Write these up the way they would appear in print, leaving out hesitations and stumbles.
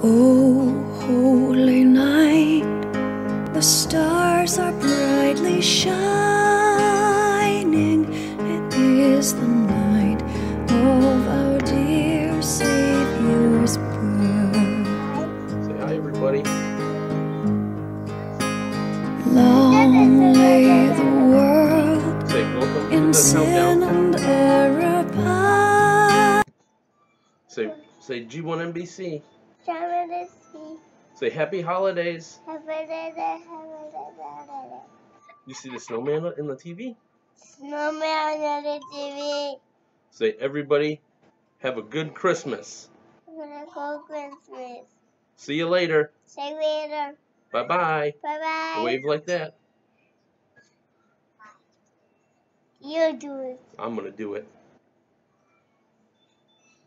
Oh, holy night, the stars are brightly shining. It is the night of our dear Savior's birth. Say hi, everybody. Long lay the world Say welcome in to the sin countdown. and error pine. Say G1NBC. G1NBC. Say happy holidays. Happy You see the snowman in the TV? snowman on the TV. Say everybody have a good Christmas. Go Christmas. See you later. See you later. Bye-bye. Bye-bye. Wave like that. You do it. I'm going to do it.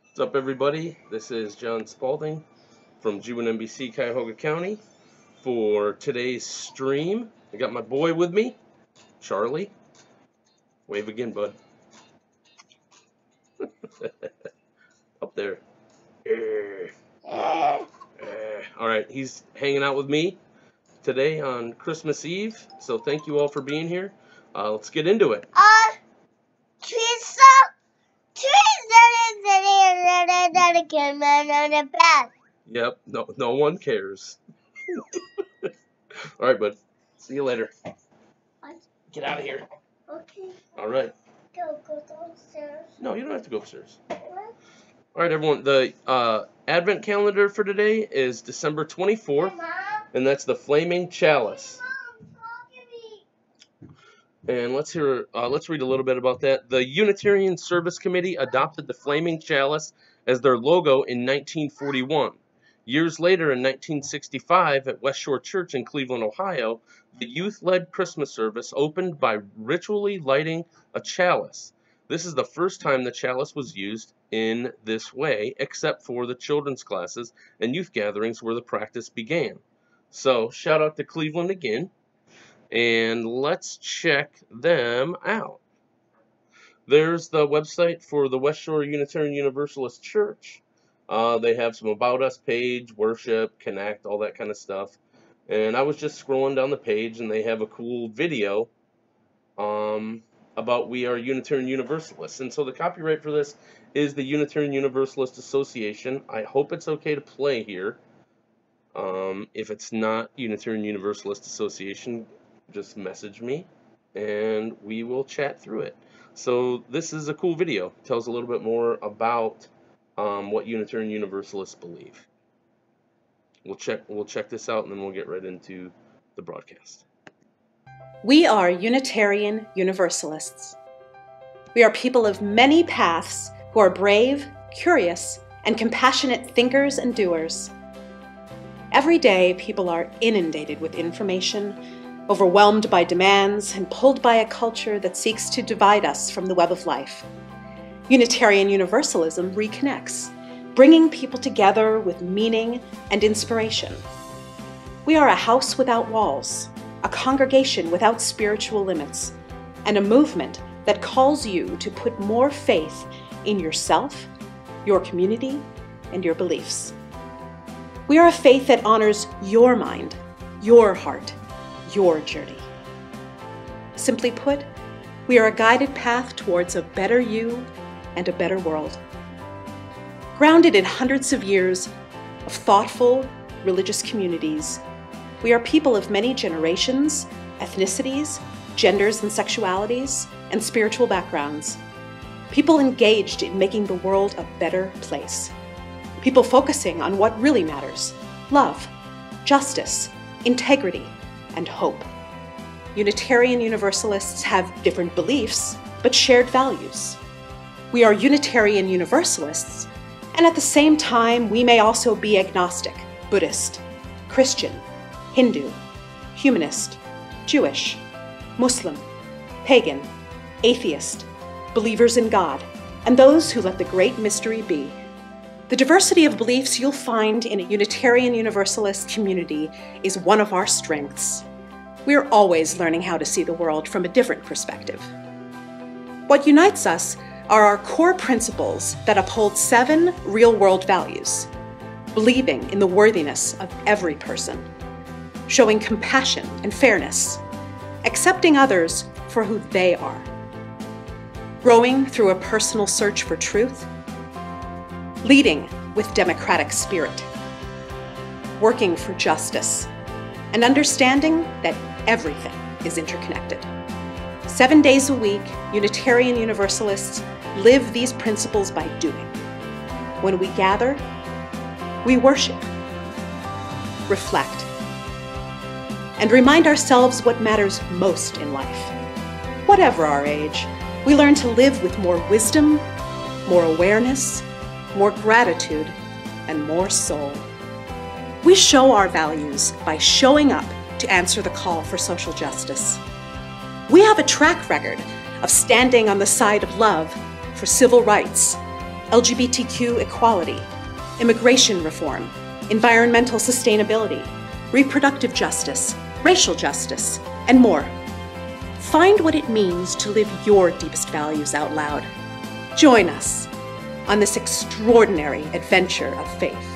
What's up, everybody? This is John Spalding from G1NBC Cuyahoga County for today's stream. I got my boy with me, Charlie. Wave again, bud. Up there. All right, he's hanging out with me today on Christmas Eve, so thank you all for being here. Let's get into it. Trees on the bed. Yep, no one cares. All right, bud. See you later. What? Get out of here. Okay. All right. Go downstairs. No, you don't have to go upstairs. What? All right, everyone. The Advent calendar for today is December 24th, Mom? and that's the Flaming Chalice. Mom, talk to me. And let's read a little bit about that. The Unitarian Service Committee adopted the Flaming Chalice as their logo in 1941. Years later, in 1965, at West Shore Church in Cleveland, Ohio, the youth-led Christmas service opened by ritually lighting a chalice. This is the first time the chalice was used in this way, except for the children's classes and youth gatherings where the practice began. So, shout out to Cleveland again. And let's check them out. There's the website for the West Shore Unitarian Universalist Church. They have some About Us page, worship, connect, all that kind of stuff. And I was just scrolling down the page, and they have a cool video about We Are Unitarian Universalists. And so the copyright for this is the Unitarian Universalist Association. I hope it's okay to play here. If it's not Unitarian Universalist Association, just message me and we will chat through it. So this is a cool video. It tells a little bit more about what Unitarian Universalists believe. We'll check this out, and then we'll get right into the broadcast. We are Unitarian Universalists. We are people of many paths who are brave, curious, and compassionate thinkers and doers. Every day, people are inundated with information, overwhelmed by demands, and pulled by a culture that seeks to divide us from the web of life. Unitarian Universalism reconnects, bringing people together with meaning and inspiration. We are a house without walls, a congregation without spiritual limits, and a movement that calls you to put more faith in yourself, your community, and your beliefs. We are a faith that honors your mind, your heart, your journey. Simply put, we are a guided path towards a better you and a better world. Grounded in hundreds of years of thoughtful, religious communities, we are people of many generations, ethnicities, genders and sexualities, and spiritual backgrounds. People engaged in making the world a better place. People focusing on what really matters: love, justice, integrity, and hope. Unitarian Universalists have different beliefs, but shared values. We are Unitarian Universalists, and at the same time, we may also be agnostic, Buddhist, Christian, Hindu, humanist, Jewish, Muslim, pagan, atheist, believers in God, and those who let the great mystery be. The diversity of beliefs you'll find in a Unitarian Universalist community is one of our strengths. We're always learning how to see the world from a different perspective. What unites us are our core principles that uphold 7 real-world values: believing in the worthiness of every person, showing compassion and fairness, accepting others for who they are, growing through a personal search for truth, leading with democratic spirit, working for justice, and understanding that everything is interconnected. 7 days a week, Unitarian Universalists live these principles by doing. When we gather, we worship, reflect, and remind ourselves what matters most in life. Whatever our age, we learn to live with more wisdom, more awareness, more gratitude, and more soul. We show our values by showing up to answer the call for social justice. We have a track record of standing on the side of love for civil rights, LGBTQ equality, immigration reform, environmental sustainability, reproductive justice, racial justice, and more. Find what it means to live your deepest values out loud. Join us on this extraordinary adventure of faith.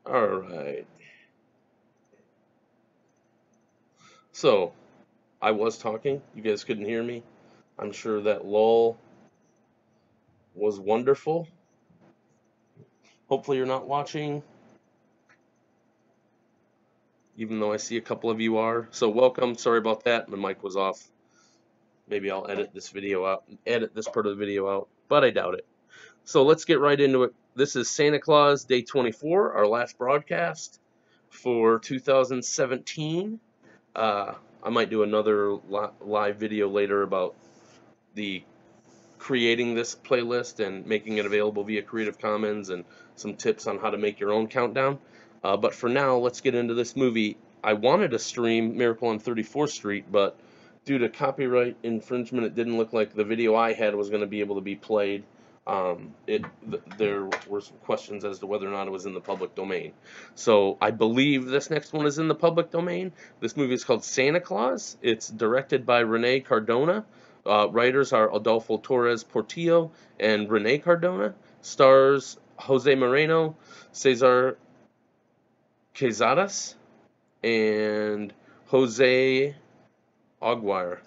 All right. So, I was talking. You guys couldn't hear me. I'm sure that lull was wonderful. Hopefully you're not watching, even though I see a couple of you are. So welcome. Sorry about that. My mic was off. Maybe I'll edit this part of the video out, but I doubt it. So let's get right into it. This is Santa Claus Day 24, our last broadcast for 2017. I might do another live video later about the creating this playlist and making it available via Creative Commons and some tips on how to make your own countdown. But for now, let's get into this movie. I wanted to stream Miracle on 34th Street, but due to copyright infringement, it didn't look like the video I had was going to be able to be played. There were some questions as to whether or not it was in the public domain. So I believe this next one is in the public domain. This movie is called Santa Claus. It's directed by Rene Cardona. Writers are Adolfo Torres Portillo and Rene Cardona. Stars Jose Moreno, Cesar Quezadas, and Jose Aguirre.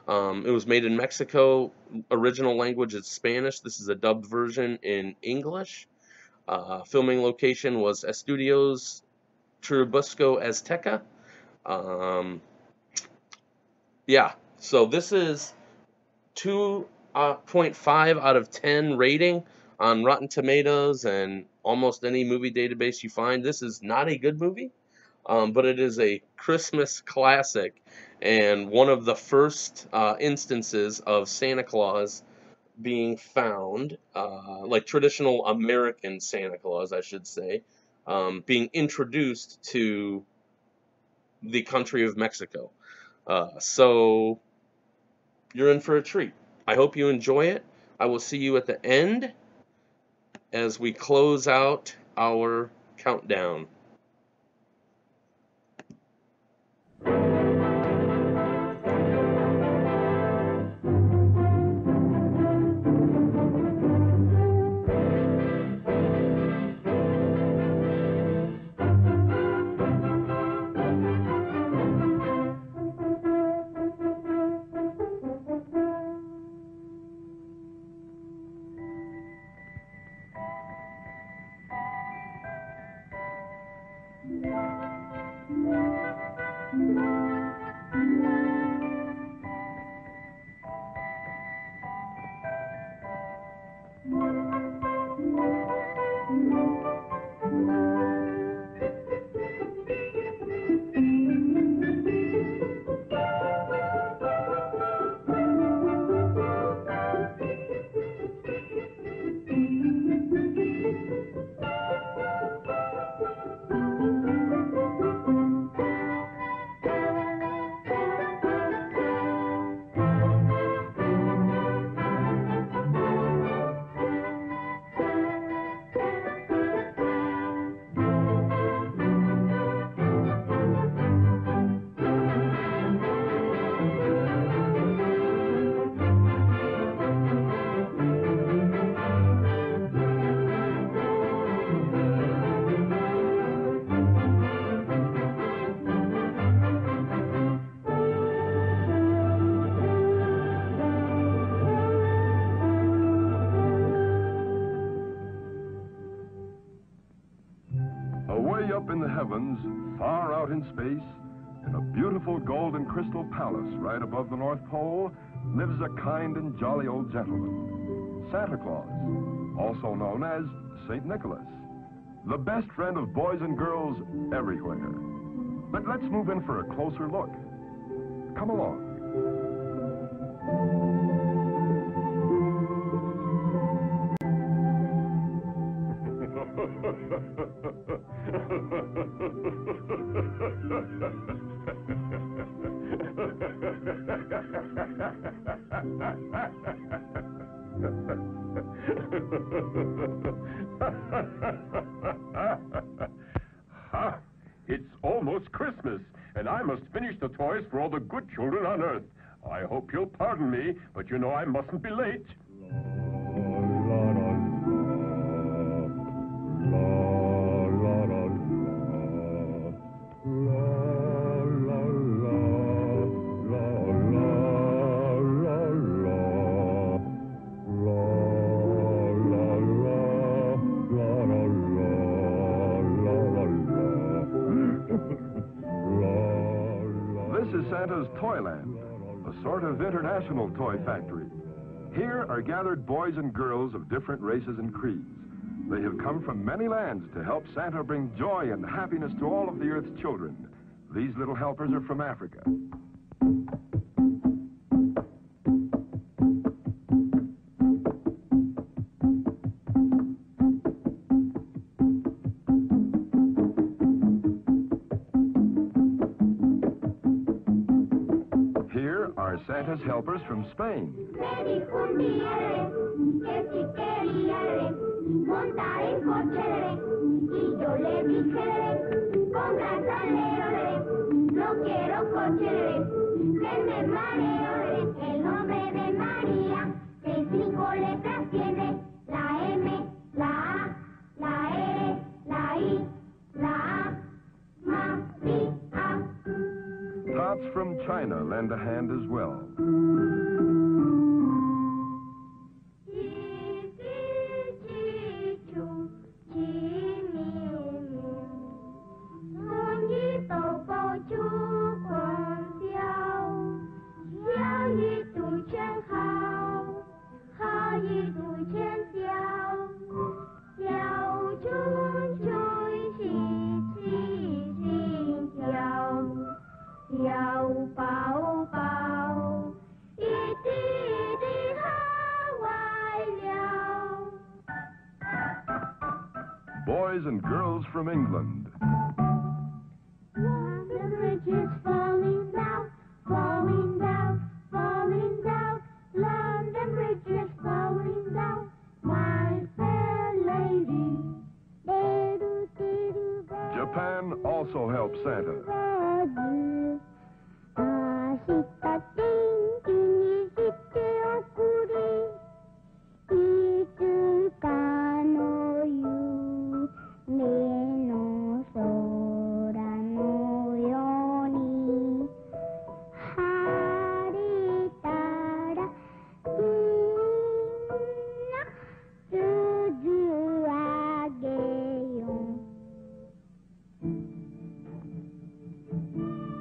It was made in Mexico. Original language is Spanish. This is a dubbed version in English. Filming location was Estudios Churubusco Azteca. Yeah, so this is 2.5 out of 10 rating on Rotten Tomatoes and almost any movie database you find. This is not a good movie, but it is a Christmas classic and one of the first instances of Santa Claus being found, like traditional American Santa Claus, I should say, being introduced to the country of Mexico. So you're in for a treat. I hope you enjoy it. I will see you at the end as we close out our countdown. Away up in the heavens, far out in space, in a beautiful golden crystal palace right above the North Pole, lives a kind and jolly old gentleman, Santa Claus, also known as St. Nicholas, the best friend of boys and girls everywhere. But let's move in for a closer look. Come along. Ha! It's almost Christmas, and I must finish the toys for all the good children on Earth. I hope you'll pardon me, but you know I mustn't be late. Toyland, a sort of international toy factory. Here are gathered boys and girls of different races and creeds. They have come from many lands to help Santa bring joy and happiness to all of the Earth's children. These little helpers are from Africa. Here are Santa's helpers from Spain. Tots from China lend a hand as well. Boys and girls from England. The bridge is falling down, falling down, falling down. London Bridge is falling down, my fair lady. Japan also helps Santa.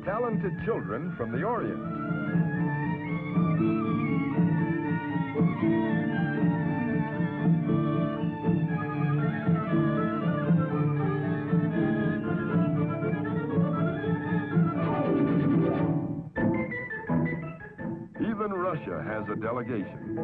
Talented children from the Orient. Even Russia has a delegation.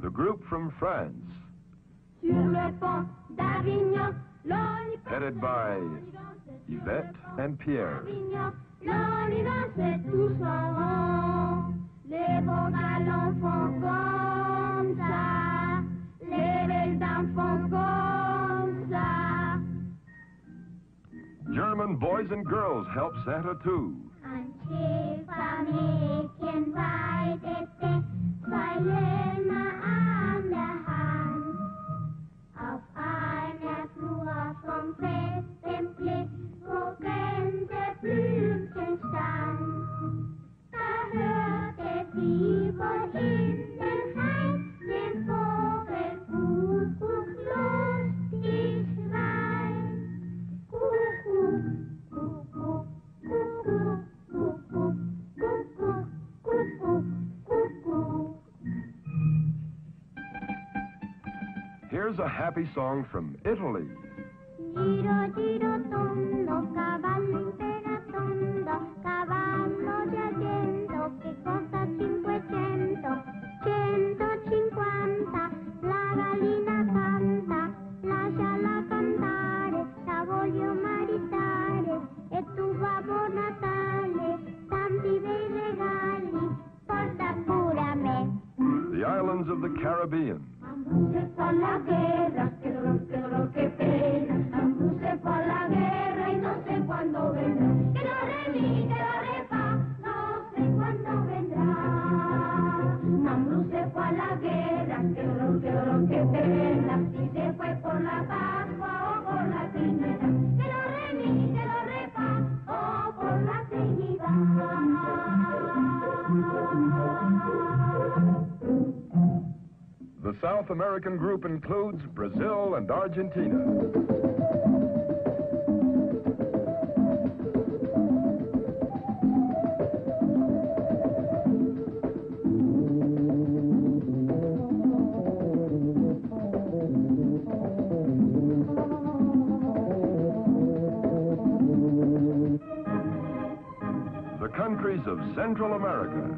The group from France, headed by Yvette and Pierre. German boys and girls help Santa too. Here's a happy song from Italy. Giro, giro, tondo, cavallo imperatondo, cavallo di argento, che costa 500, 150, la gallina canta, lasciala cantare, la voglio maritare, e tu Babbo Natale, tanti bei regali, porta pure a me. The islands of the Caribbean. Se fa la guerra, che dolor, che pena. Se fa la guerra y no sé cuándo vendrá. Que lo re mi, que lo re fa, no sé cuándo vendrá. Mambrú se fue a la guerra, que dolor, que pena. Y se fue por la Pascua o por la Trinidad. Que lo re mi, que lo re fa, o por la The South American group includes Brazil and Argentina. The countries of Central America.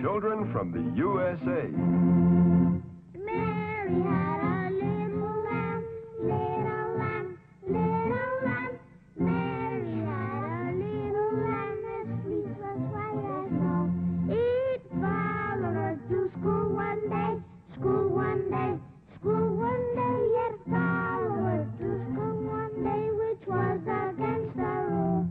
Children from the USA. Mary had a little lamb, little lamb, little lamb. Mary had a little lamb, as sweet as white as snow. It followed her to school one day, school one day, school one day. It followed her to school one day, which was against the rule.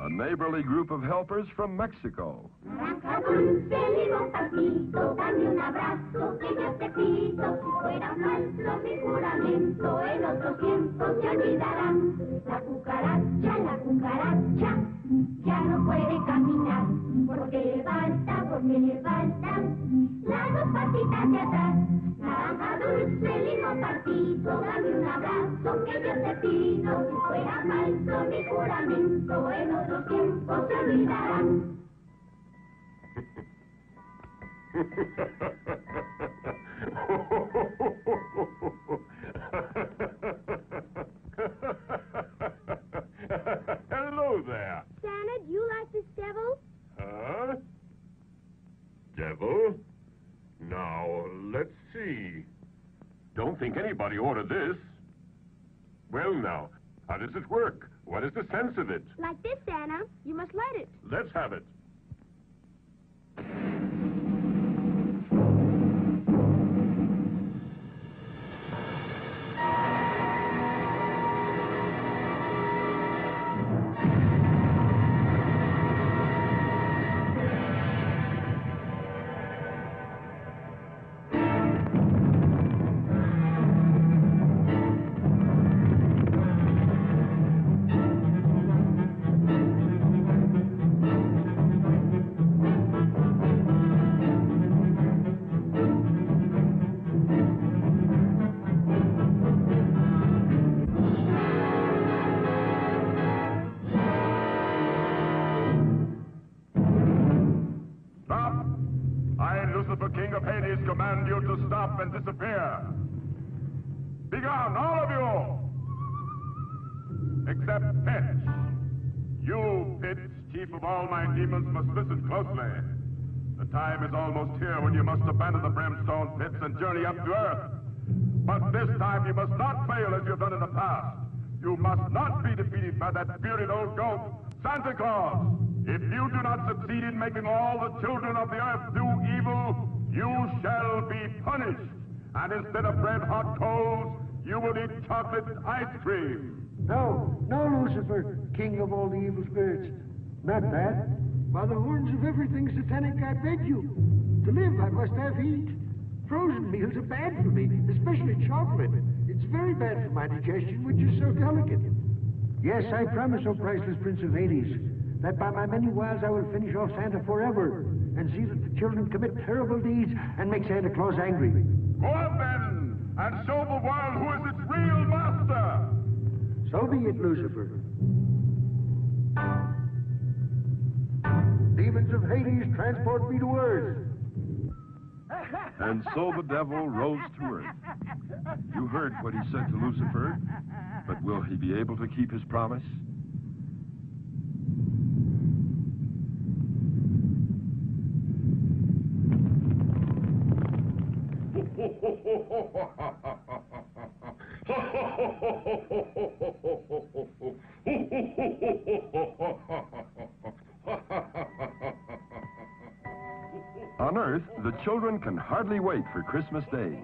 A neighborly group of helpers from Mexico. Arranca dulce, limón, papito, dame un abrazo que yo te pido. Si fuera falso mi juramento, en otro tiempo se olvidarán. La cucaracha, ya no puede caminar. Porque levanta las dos patitas de atrás. Naranja dulce, limón, papito, dame un abrazo que yo te pido. Si fuera falso mi juramento, en otro tiempo se olvidarán. Hello there. Santa, do you like this devil? Huh? Devil? Now, let's see. Don't think anybody ordered this. Well, now, how does it work? What is the sense of it? Like this, Santa. You must light it. Let's have it. King of Hades, command you to stop and disappear. Begone, all of you! Except Pitch. You, Pitch, chief of all my demons, must listen closely. The time is almost here when you must abandon the brimstone pits and journey up to Earth. But this time you must not fail as you've done in the past. You must not be defeated by that spirited old goat, Santa Claus. If you do not succeed in making all the children of the earth do evil, you shall be punished. And instead of red-hot coals, you will eat chocolate ice cream. No, Lucifer, king of all the evil spirits. Not that. By the horns of everything satanic, I beg you. To live, I must have heat. Frozen meals are bad for me, especially chocolate. It's very bad for my digestion, which is so delicate. Yes, I promise, O priceless Prince of Hades, that by my many wiles I will finish off Santa forever and see that the children commit terrible deeds and make Santa Claus angry. Go on then, and show the world who is its real master. So be it, Lucifer. Demons of Hades, transport me to Earth. And so the devil rose to earth. You heard what he said to Lucifer, but will he be able to keep his promise? On Earth, the children can hardly wait for Christmas Day.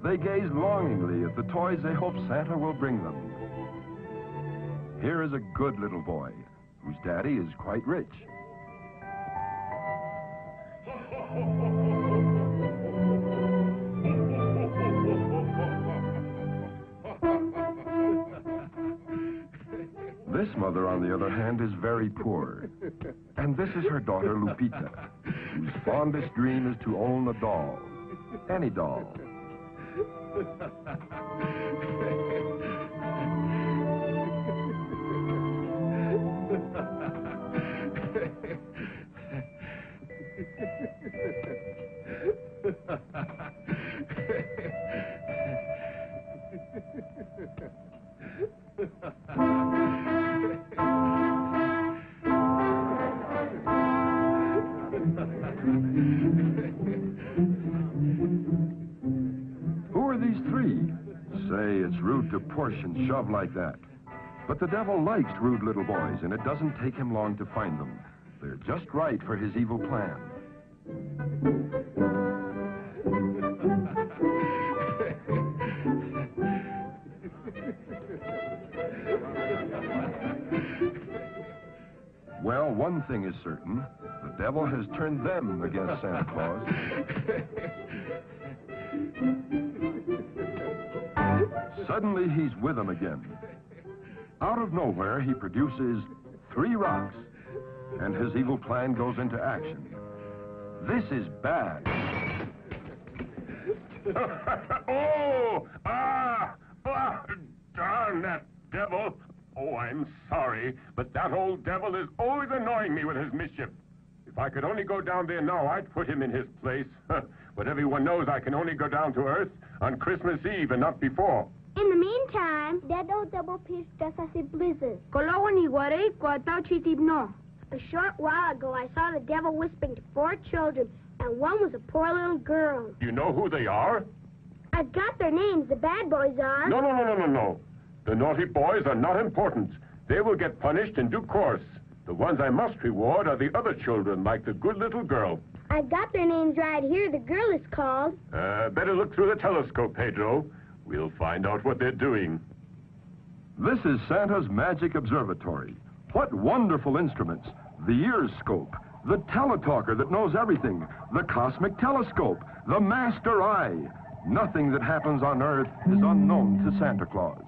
They gaze longingly at the toys they hope Santa will bring them. Here is a good little boy, whose daddy is quite rich. mother, on the other hand, is very poor. And this is her daughter, Lupita, whose fondest dream is to own a doll. Any doll. Who are these three? Say, it's rude to push and shove like that. But the devil likes rude little boys, and it doesn't take him long to find them. They're just right for his evil plan. Well, one thing is certain. The devil has turned them against Santa Claus. Suddenly, he's with them again. Out of nowhere, he produces 3 rocks, and his evil plan goes into action. This is bad. Oh! Darn that devil! Oh, I'm sorry, but that old devil is always annoying me with his mischief. If I could only go down there now, I'd put him in his place. But everyone knows I can only go down to Earth on Christmas Eve and not before. In the meantime, that old double piece just as it blizzard. A short while ago, I saw the devil whispering to 4 children, and one was a poor little girl. You know who they are? I've got their names. The bad boys are. No. The naughty boys are not important. They will get punished in due course. The ones I must reward are the other children, like the good little girl. I've got their names right here. The girl is called... Better look through the telescope, Pedro. We'll find out what they're doing. This is Santa's magic observatory. What wonderful instruments. The ear scope, the teletalker that knows everything, the cosmic telescope, the master eye. Nothing that happens on Earth is unknown to Santa Claus.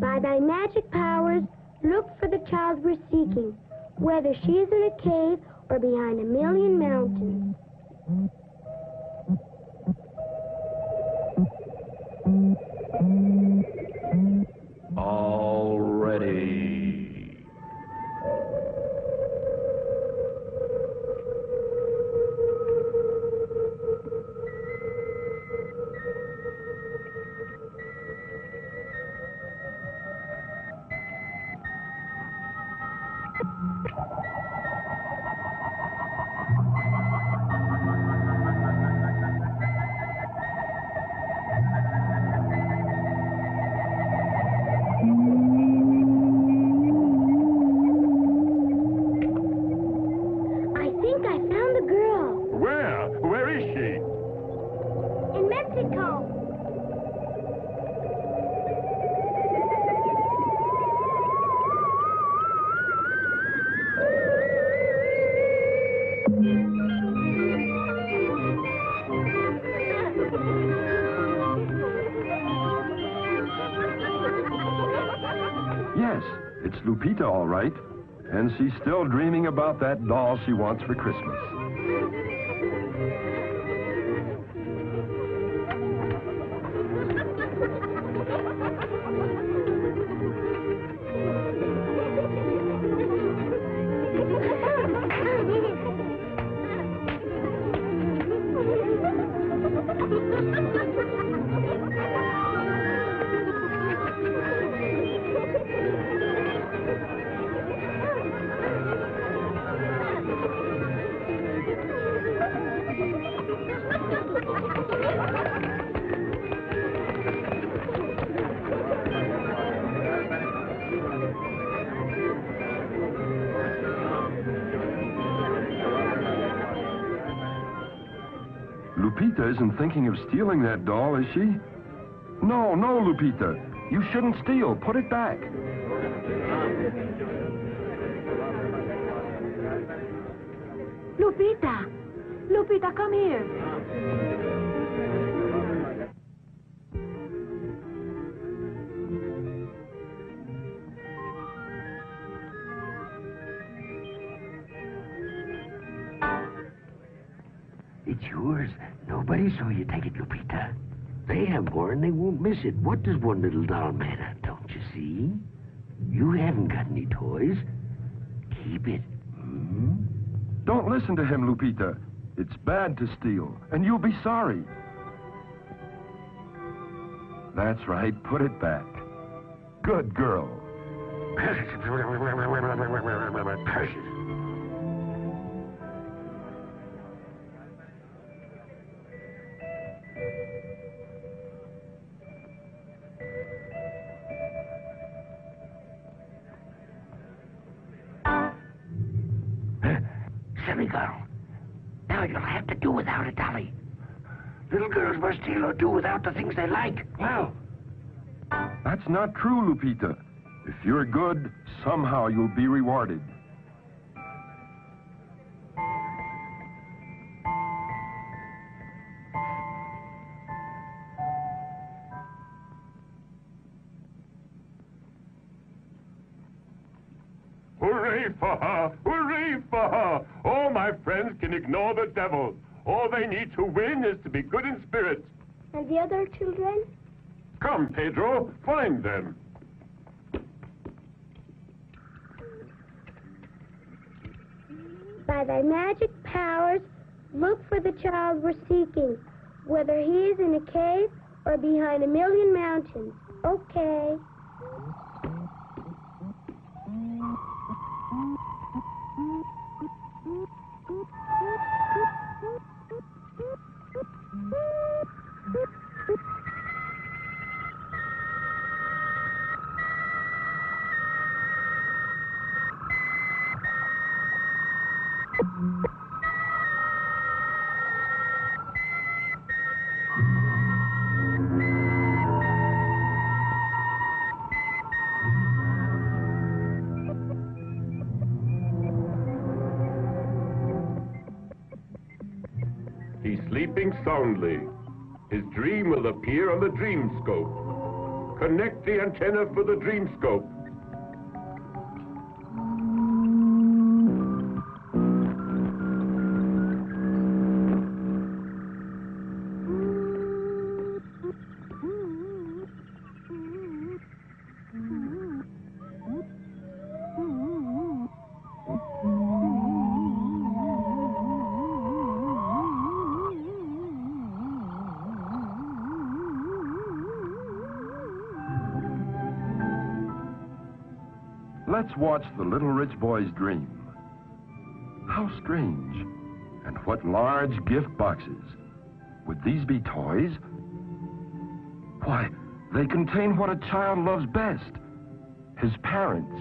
By thy magic powers, look for the child we're seeking, whether she is in a cave or behind a million mountains. All ready. Yes, it's Lupita, all right. And she's still dreaming about that doll she wants for Christmas. Lupita isn't thinking of stealing that doll, is she? No, Lupita. You shouldn't steal. Put it back. Lupita! Lupita, come here. It's yours. Nobody saw you take it, Lupita. They have more and they won't miss it. What does one little doll matter, don't you see? You haven't got any toys. Keep it. Hmm? Don't listen to him, Lupita. It's bad to steal, and you'll be sorry. That's right. Put it back. Good girl. Silly girl. Now you'll have to do without a dolly. Little girls must steal or do without the things they like. Well, That's not true, Lupita. If you're good, somehow you'll be rewarded. Hooray for her! Hooray for her! All my friends can ignore the devil. All they need to win is to be good in spirit. And the other children? Come, Pedro, find them. By thy magic powers, look for the child we're seeking, whether he is in a cave or behind a million mountains. Okay. He's sleeping soundly. His dream will appear on the dream scope. Connect the antenna for the dream scope. Let's watch the little rich boy's dream. How strange. And what large gift boxes. Would these be toys? Why, they contain what a child loves best. His parents.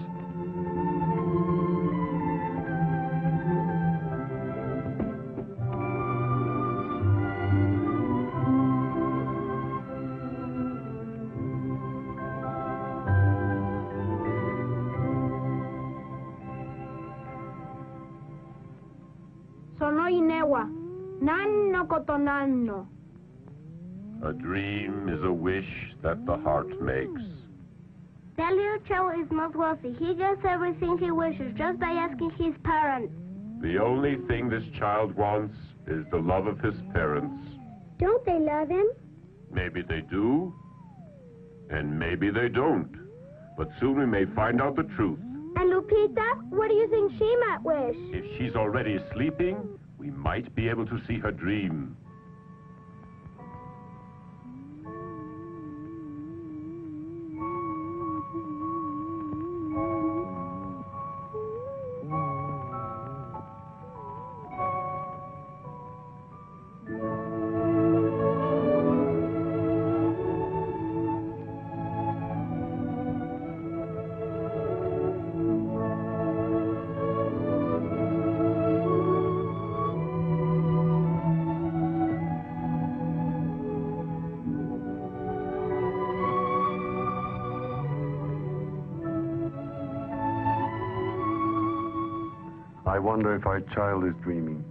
Sonoinewa, nanno kotonanno. A dream is a wish that the heart makes. That little child is not wealthy. He gets everything he wishes just by asking his parents. The only thing this child wants is the love of his parents. Don't they love him? Maybe they do, and maybe they don't. But soon we may find out the truth. And Lupita, what do you think she might wish? If she's already sleeping, we might be able to see her dream. I wonder if our child is dreaming.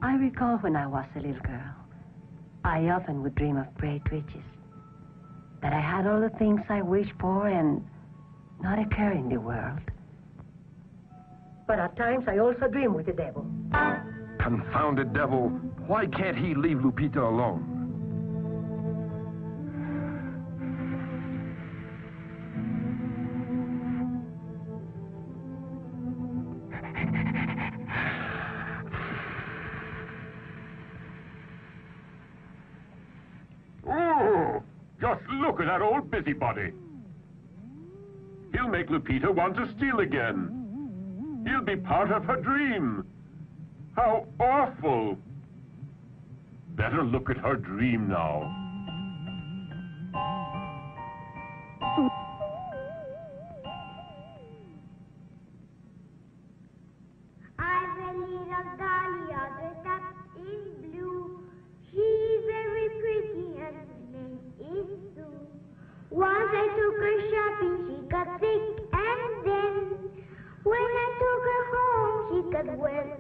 I recall when I was a little girl, I often would dream of great riches. That I had all the things I wished for and Not a care in the world. But at times I also dream with the devil. Confounded devil. Why can't he leave Lupita alone? Oh, just look at that old busybody. He'll make Lupita want to steal again. He'll be part of her dream. How awful. Better look at her dream now. I've a little dahlia dressed up in blue. She's very pretty and her name is Sue. Once I took her shopping, she got sick, and then when I took her home, she got well again.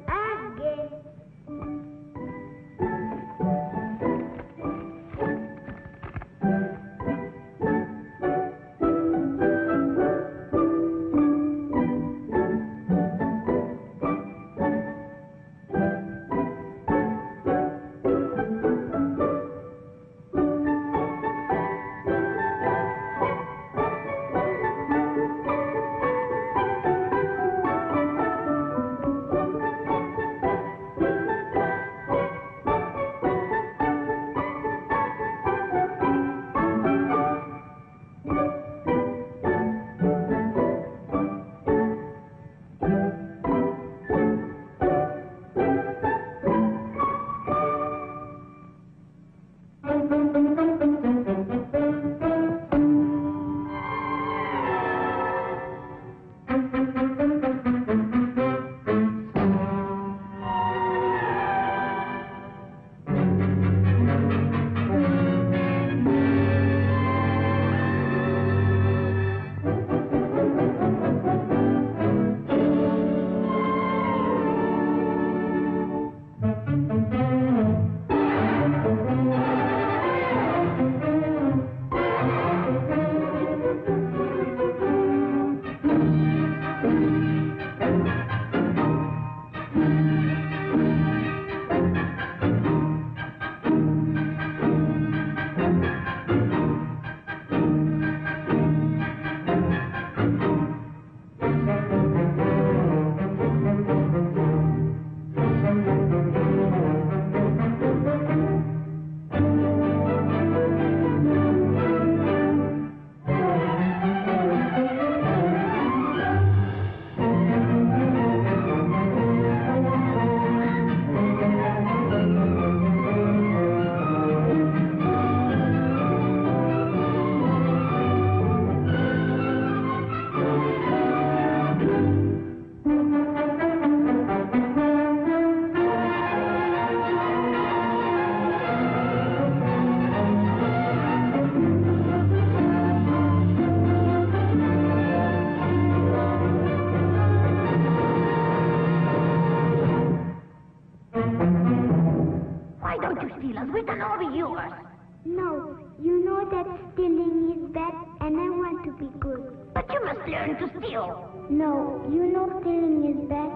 No, you know that stealing is bad and I want to be good. But you must learn to steal. No, you know stealing is bad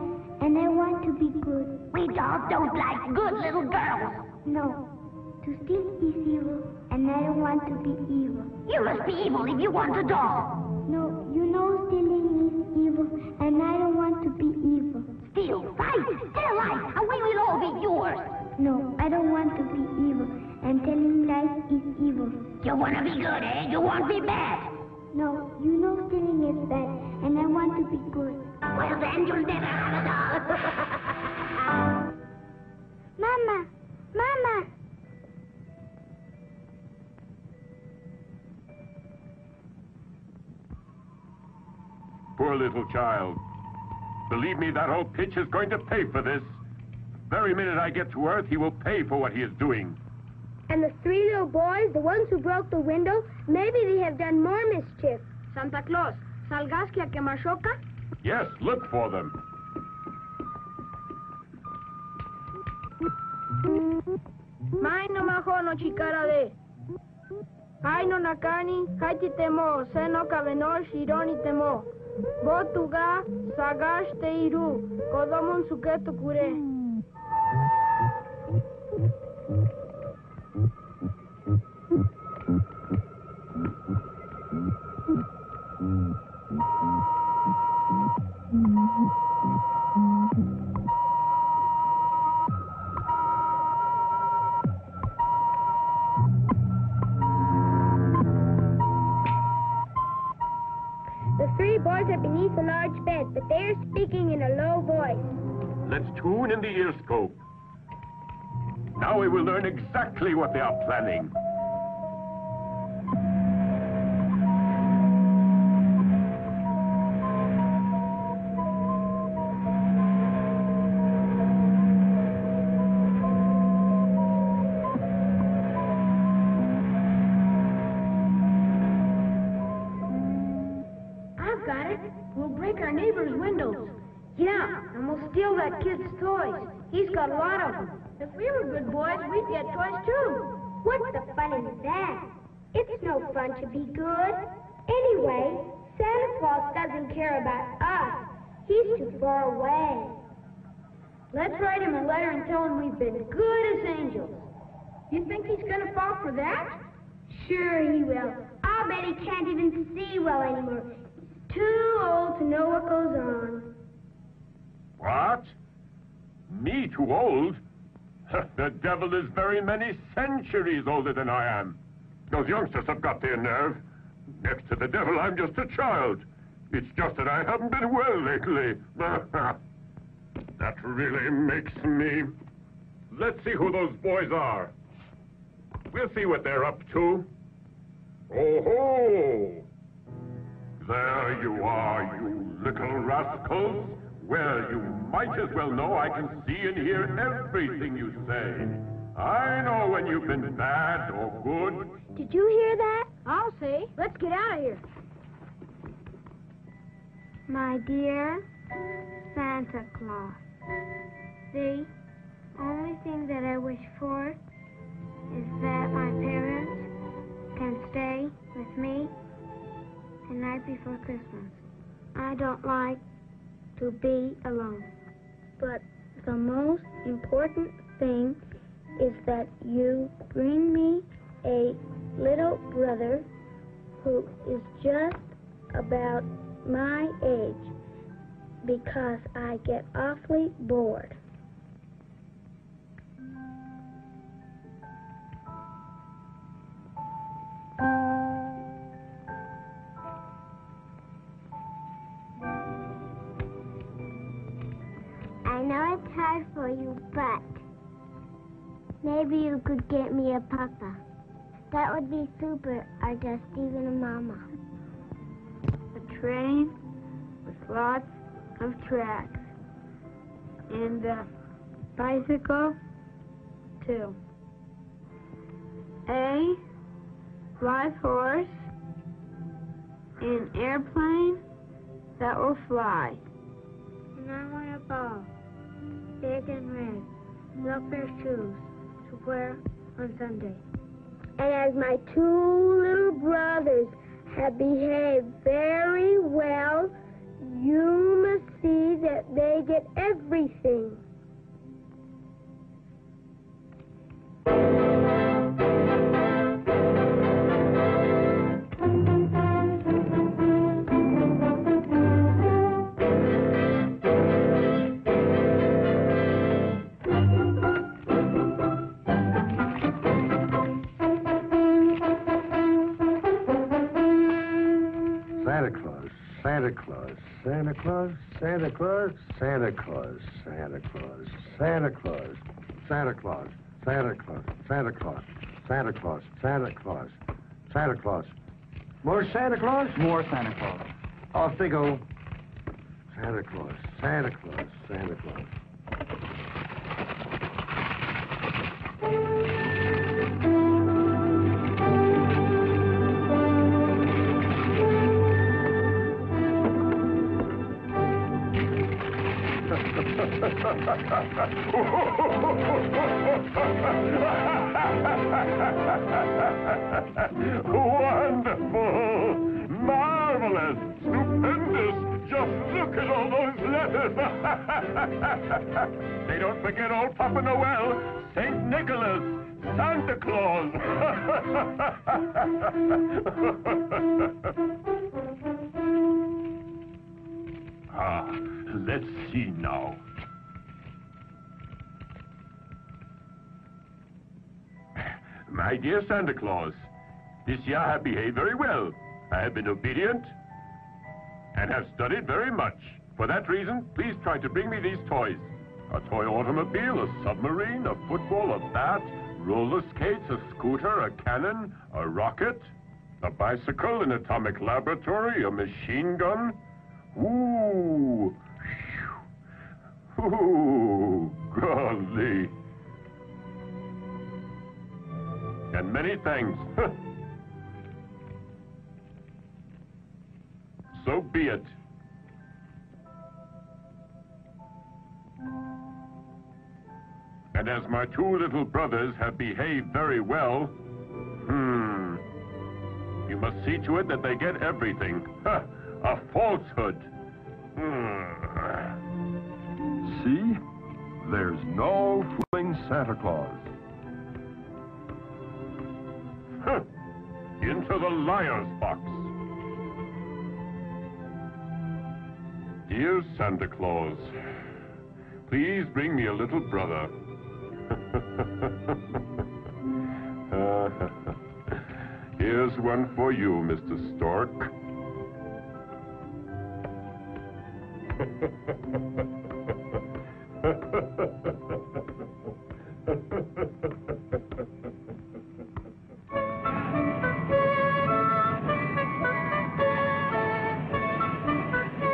and I want to be good. We dolls don't like good little girls. No, to steal is evil and I don't want to be evil. You must be evil if you want a doll. No, you know stealing is evil and I don't want to be evil. Steal, fight, tell lies, and we will all be yours. No, I don't want to be evil, and telling lies is evil. You want to be good, eh? You won't be bad. No, you know stealing is bad, and I want to be good. Well, then you'll never have a doll. Mama! Mama! Poor little child. Believe me, that old pitch is going to pay for this. Very minute I get to Earth, he will pay for what he is doing. And the three little boys, the ones who broke the window, maybe they have done more mischief. Santa Claus, salgaste a quemashoka? Yes, look for them. Mai no majo no chicara de. Hai no nakani, haiti temo, seno kaveno, shironi temo. Botuga, sagash teiru, kodomon suketu kure. The three boys are beneath a large bed, but they are speaking in a low voice. Let's tune in the ear scope. Now we will learn exactly what they are planning. I've got it. We'll break our neighbor's windows. Yeah, and we'll steal that kid's toys. He's got a lot of them. If we were good boys, we'd get toys too. What's the fun in that? It's no fun to be good. Anyway, Santa Claus doesn't care about us. He's too far away. Let's write him a letter and tell him we've been good as angels. You think he's gonna fall for that? Sure he will. I'll bet he can't even see well anymore. He's too old to know what goes on. What? Me too old? The devil is very many centuries older than I am. Those youngsters have got their nerve. Next to the devil, I'm just a child. It's just that I haven't been well lately. That really makes me... Let's see who those boys are. We'll see what they're up to. Oh-ho! There you are, you little rascals. Well, you might as well know I can see and hear everything you say. I know when you've been bad or good. Did you hear that? I'll say. Let's get out of here. My dear Santa Claus, the only thing that I wish for is that my parents can stay with me the night before Christmas. I don't like to be alone. But the most important thing is that you bring me a little brother who is just about my age, because I get awfully bored. I know it's hard for you, but maybe you could get me a papa. That would be super, or just even a mama. A train with lots of tracks. And a bicycle, too. A live horse. An airplane that will fly. And I want a ball, big and red, no pair of shoes to wear on Sunday. And as my two little brothers have behaved very well, you must see that they get everything. Santa Claus, Santa Claus, Santa Claus, Santa Claus, Santa Claus, Santa Claus, Santa Claus, Santa Claus, Santa Claus, Santa Claus, Santa Claus, Santa Claus. More Santa Claus? More Santa Claus. Off they go. Santa Claus, Santa Claus, Santa Claus. Wonderful! Marvelous! Stupendous! Just look at all those letters! They don't forget old Papa Noel, St. Nicholas, Santa Claus! Let's see now. My dear Santa Claus, this year I have behaved very well. I have been obedient and have studied very much. For that reason, please try to bring me these toys. A toy automobile, a submarine, a football, a bat, roller skates, a scooter, a cannon, a rocket, a bicycle, an atomic laboratory, a machine gun. Ooh. Ooh, golly. And many thanks. So be it. And as my two little brothers have behaved very well, you must see to it that they get everything. A falsehood. See? There's no fooling Santa Claus. Into the liar's box. Dear Santa Claus, please bring me a little brother. Here's one for you, Mr. Stork.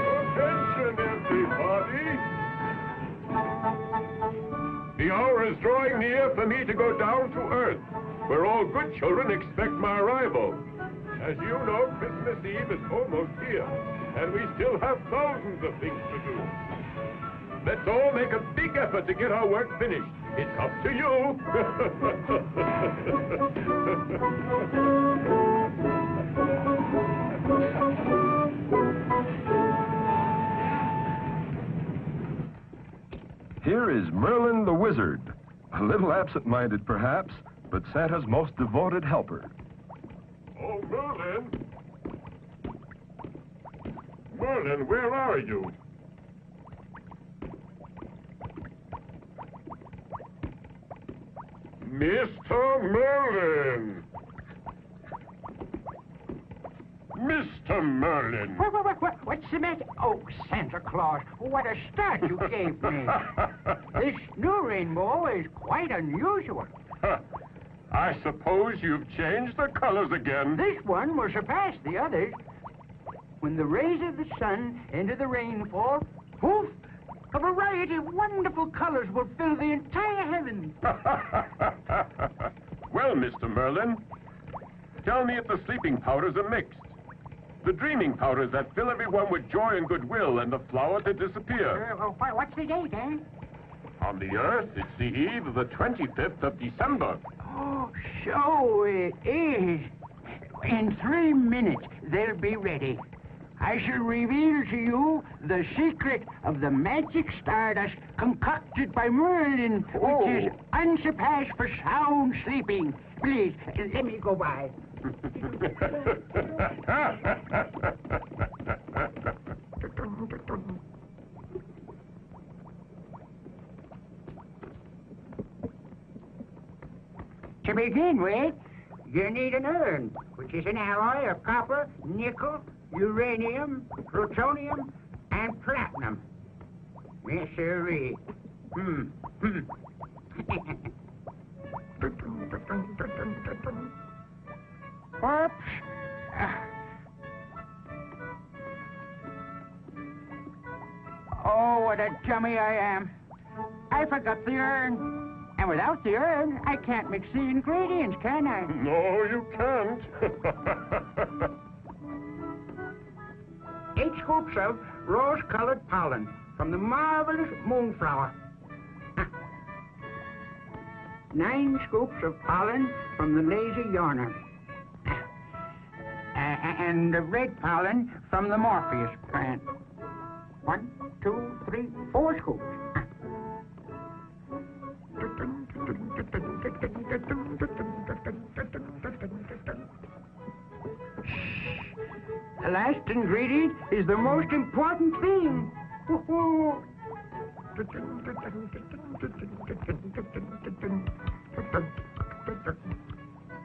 Attention, everybody! The hour is drawing near for me to go down to Earth, where all good children expect my arrival. As you know, Christmas Eve is almost here, and we still have thousands of things to do. Let's all make a big effort to get our work finished. It's up to you. Here is Merlin the Wizard. A little absent-minded, perhaps, but Santa's most devoted helper. Oh, Merlin! Merlin, where are you? Mr. Merlin! Mr. Merlin! What's the matter? Oh, Santa Claus, what a start you gave me. This new rainbow is quite unusual. I suppose you've changed the colors again. This one will surpass the others. When the rays of the sun enter the rainfall, poof, a variety of wonderful colors will fill the entire heavens. Well, Mr. Merlin, tell me if the sleeping powders are mixed. The dreaming powders that fill everyone with joy and goodwill, and the flower to disappear. What's the date, eh? On the Earth, it's the eve of the 25th of December. Oh, so it is. In 3 minutes, they'll be ready. I shall reveal to you the secret of the magic stardust concocted by Merlin, which is unsurpassed for sound sleeping. Please, let me go by. To begin with, you need an urn, which is an alloy of copper, nickel, uranium, plutonium, and platinum. Yes, sirree. Whoops. Oh, what a dummy I am. I forgot the urn. And without the urn, I can't mix the ingredients, can I? No, you can't. 8 scoops of rose-colored pollen from the marvelous moonflower. 9 scoops of pollen from the lazy yawner. And the red pollen from the Morpheus plant. 1, 2, 3, 4 scoops. The last ingredient is the most important thing.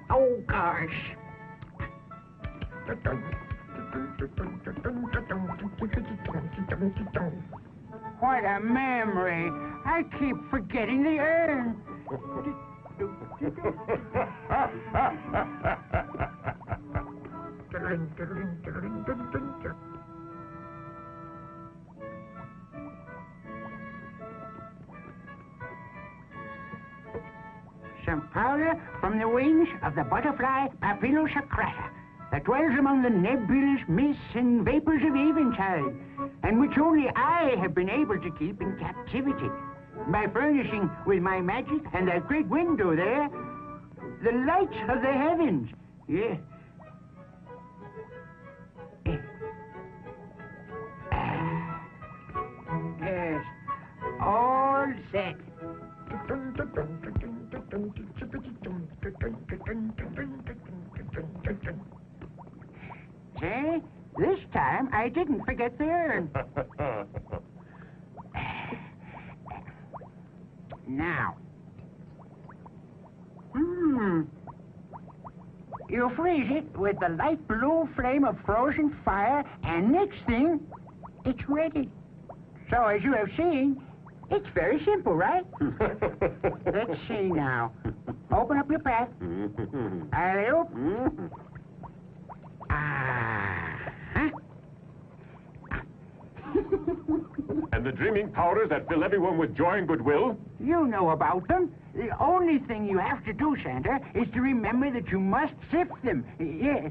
Oh, gosh. What a memory. I keep forgetting the urn. Some powder from the wings of the butterfly Papilosacrata that dwells among the nebulous mists and vapors of eventide, and which only I have been able to keep in captivity by furnishing with my magic and that great window there the lights of the heavens. Yeah. Yes, all set. See, this time I didn't forget the urn. Now. You freeze it with the light blue flame of frozen fire, and next thing, it's ready. So as you have seen, it's very simple, right? Let's see now. Open up your pack. Alley-oop. And the dreaming powders that fill everyone with joy and goodwill? You know about them. The only thing you have to do, Santa, is to remember that you must sift them. Yeah,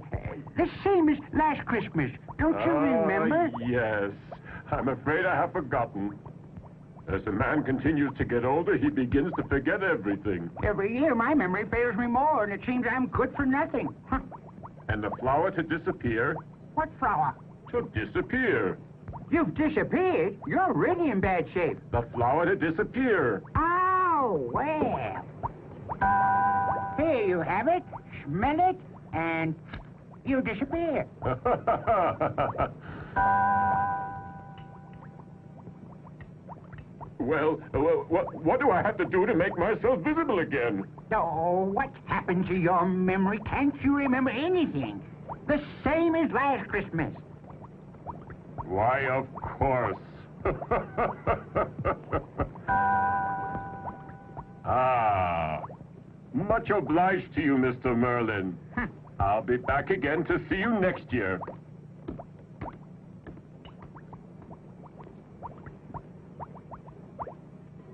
the same as last Christmas. Don't you remember? Yes. I'm afraid I have forgotten. As a man continues to get older, he begins to forget everything. Every year, my memory fails me more, and it seems I'm good for nothing. And the flower to disappear? What flower? To disappear. You've disappeared? You're really in bad shape. The flower to disappear. Oh, well. Here you have it. Smell it, and you disappear. Well, what do I have to do to make myself visible again? Oh, what happened to your memory? Can't you remember anything? The same as last Christmas. Why, of course. Much obliged to you, Mr. Merlin. I'll be back again to see you next year.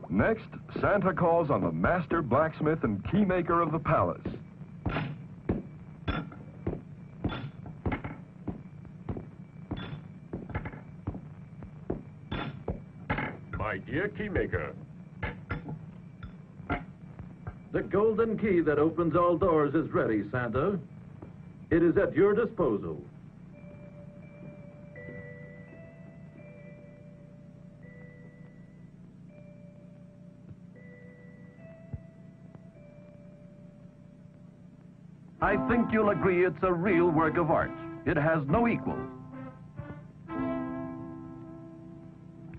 Next, Santa calls on the master blacksmith and keymaker of the palace. My dear keymaker. The golden key that opens all doors is ready, Santa. It is at your disposal. I think you'll agree it's a real work of art. It has no equal.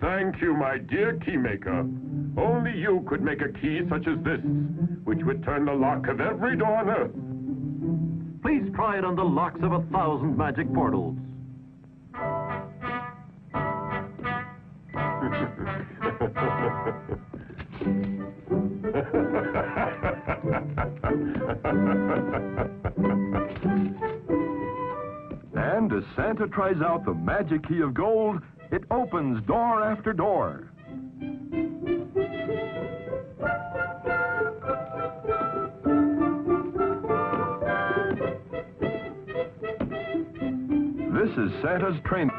Thank you, my dear keymaker. Only you could make a key such as this, which would turn the lock of every door on earth. Please try it on the locks of 1,000 magic portals. And as Santa tries out the magic key of gold, it opens door after door. This is Santa's train.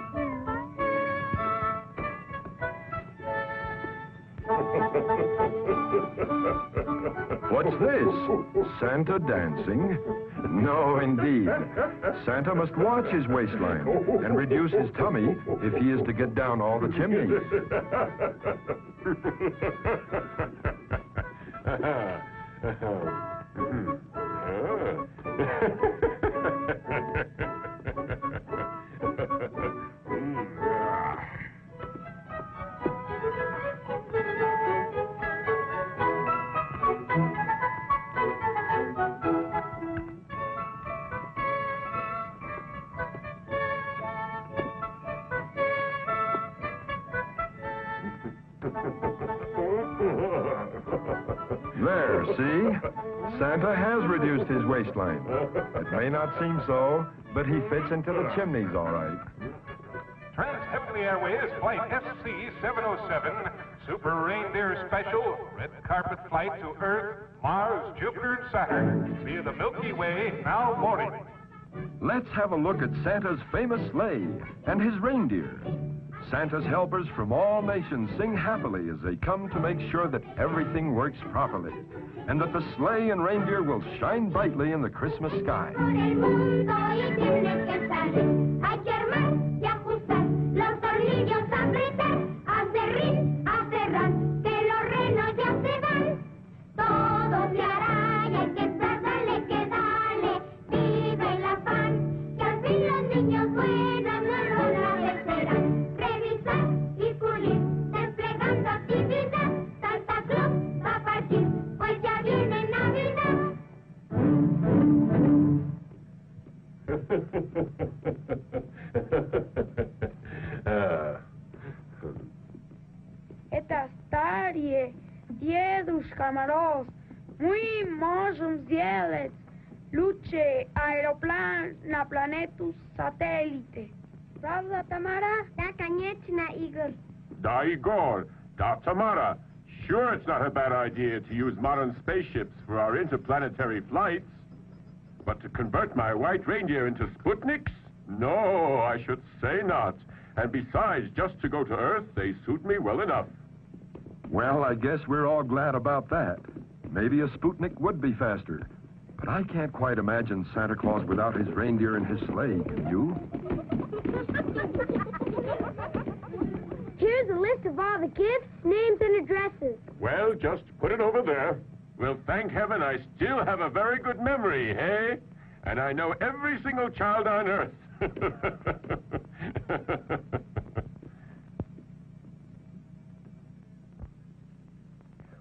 What What's this? Santa dancing? No, indeed. Santa must watch his waistline and reduce his tummy if he is to get down all the chimneys. There, see? Santa has reduced his waistline. It may not seem so, but he fits into the chimneys all right. Trans-Heavenly Airways Flight SC-707, Super Reindeer Special, red carpet flight to Earth, Mars, Jupiter, and Saturn, via the Milky Way, now boarding. Let's have a look at Santa's famous sleigh and his reindeer. Santa's helpers from all nations sing happily as they come to make sure that everything works properly and that the sleigh and reindeer will shine brightly in the Christmas sky. Это старые дедушка Мороз, мы можем сделать лучший аэроплан на планету сателлите. Правда, Тамара? Да, конечно, Игорь. Da, Igor. Da, Tamara. Sure, it's not a bad idea to use modern spaceships for our interplanetary flights. But to convert my white reindeer into Sputniks? No, I should say not. And besides, just to go to Earth, they suit me well enough. Well, I guess we're all glad about that. Maybe a Sputnik would be faster. But I can't quite imagine Santa Claus without his reindeer and his sleigh, can you? Here's a list of all the gifts, names, and addresses. Well, just put it over there. Well, thank heaven I still have a very good memory, hey? And I know every single child on Earth.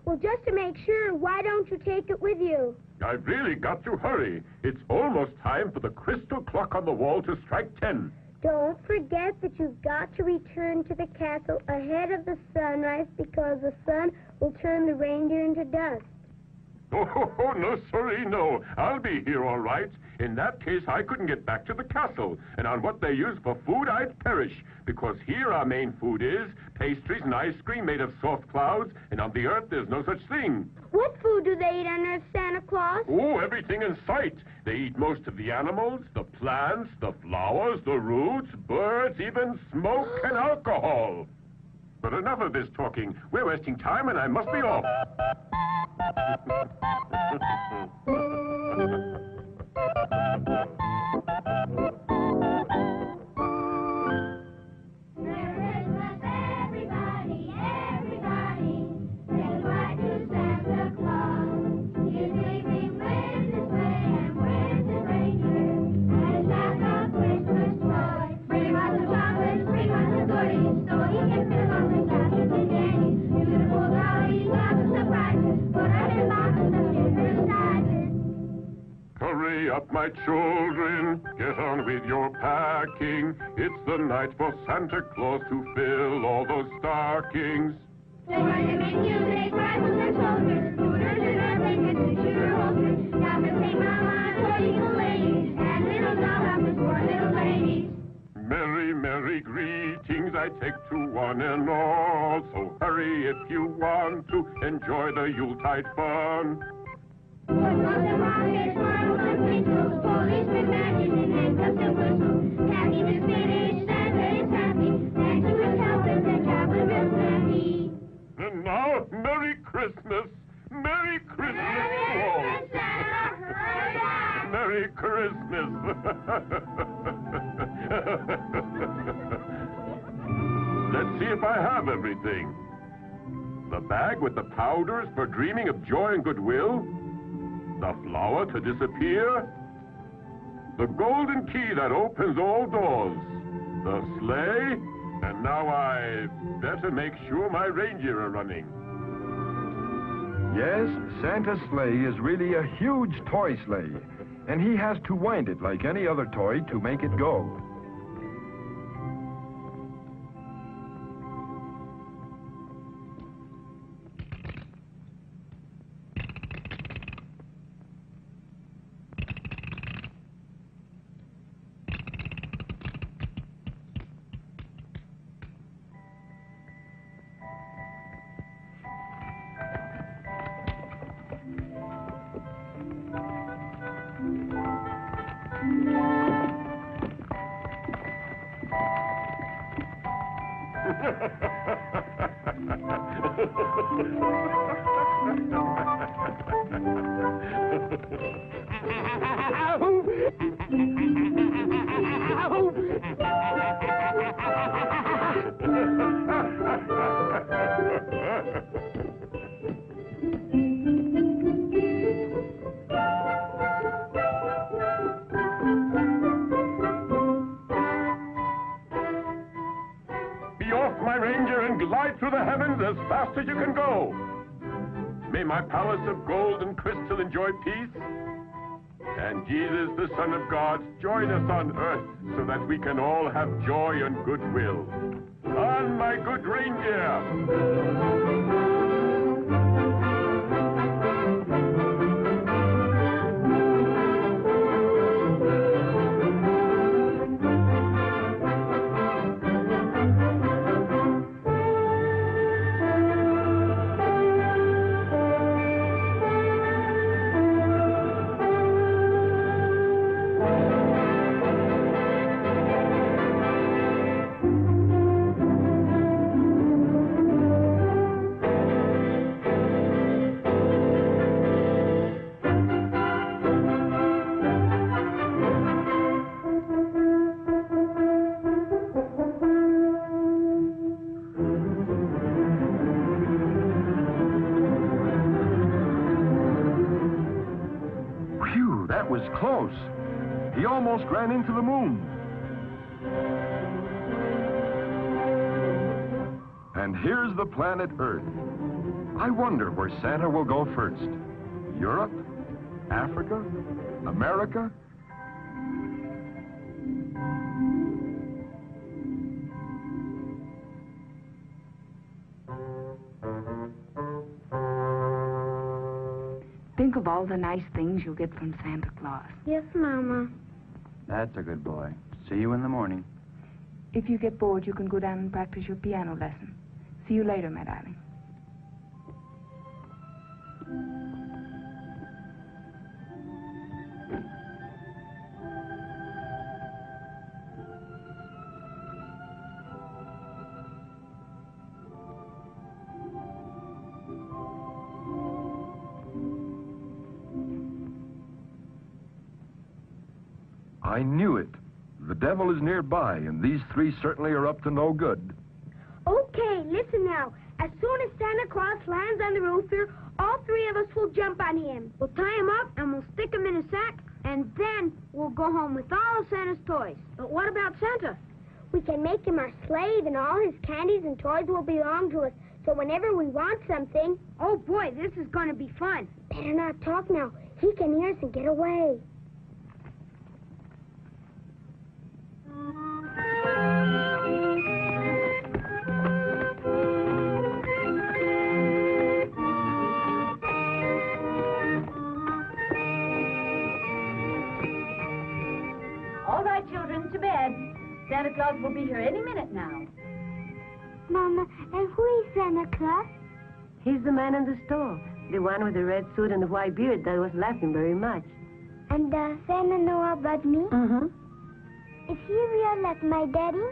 Well, just to make sure, why don't you take it with you? I've really got to hurry. It's almost time for the crystal clock on the wall to strike 10. Don't forget that you've got to return to the castle ahead of the sunrise because the sun will turn the reindeer into dust. Oh, no, sorry, no. I'll be here all right. In that case, I couldn't get back to the castle. And on what they use for food, I'd perish. Because here our main food is pastries and ice cream made of soft clouds. And on the Earth, there's no such thing. What food do they eat on Earth, Santa Claus? Oh, everything in sight. They eat most of the animals, the plants, the flowers, the roots, birds, even smoke and alcohol. But enough of this talking. We're wasting time and I must be off. Everybody, everybody, say why to Santa Claus. He's leaving with his sleigh and with his reindeer, and like a Christmas toy. Bring us the chocolates, bring us the goodies, so he can fill up the stockings and candy. Beautiful dollies, lots of surprises, put out in boxes of different sizes. Hurry up, my children. Get on with your packing. It's the night for Santa Claus to fill all those stockings. They run to make music, rifles and soldiers, scooters and airplanes and two-shooter holsters. Down to St. Mama, toy little ladies, and little dollhouses for little ladies. Merry, merry greetings I take to one and all. So hurry if you want to enjoy the Yuletide fun. What was the rockets, marbles and twinkles, policemen badges and handcuffs and whistles. Packing is finished, Santa is happy, thanks to his helpers and traveling real snappy. And now, Merry Christmas! Merry Christmas! Christmas. Let's see if I have everything. The bag with the powders for dreaming of joy and goodwill. The flower to disappear. The golden key that opens all doors. The sleigh. And now I better make sure my reindeer are running. Yes, Santa's sleigh is really a huge toy sleigh, and he has to wind it like any other toy to make it go. Through the heavens as fast as you can go. May my palace of gold and crystal enjoy peace, and Jesus, the Son of God, join us on earth so that we can all have joy and goodwill. On my good reindeer! That was close. He almost ran into the moon. And here's the planet Earth. I wonder where Santa will go first. Europe? Africa? America? Think of all the nice things you'll get from Santa Claus. Yes, Mama. That's a good boy. See you in the morning. If you get bored, you can go down and practice your piano lesson. See you later, my darling. I knew it. The devil is nearby, and these three certainly are up to no good. Okay, listen now. As soon as Santa Claus lands on the roof here, all three of us will jump on him. We'll tie him up, and we'll stick him in a sack, and then we'll go home with all of Santa's toys. But what about Santa? We can make him our slave, and all his candies and toys will belong to us. So whenever we want something... Oh, boy, this is going to be fun. Better not talk now. He can hear us and get away. All right, children, to bed. Santa Claus will be here any minute now. Mama, and who is Santa Claus? He's the man in the store, the one with the red suit and the white beard that was laughing very much. And does Santa know about me? Mm-hmm. Is he real like my daddy?